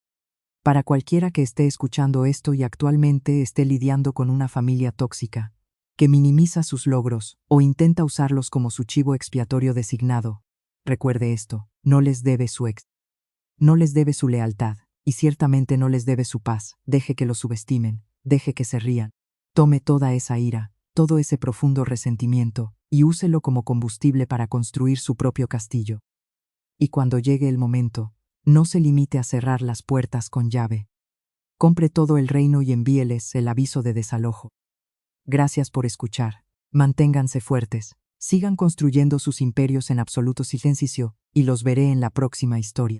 Para cualquiera que esté escuchando esto y actualmente esté lidiando con una familia tóxica, que minimiza sus logros o intenta usarlos como su chivo expiatorio designado, recuerde esto, no les debe su lealtad, y ciertamente no les debe su paz. Deje que lo subestimen, deje que se rían. Tome toda esa ira, todo ese profundo resentimiento, y úselo como combustible para construir su propio castillo. Y cuando llegue el momento, no se limite a cerrar las puertas con llave. Compre todo el reino y envíeles el aviso de desalojo. Gracias por escuchar. Manténganse fuertes. Sigan construyendo sus imperios en absoluto silencio, y los veré en la próxima historia.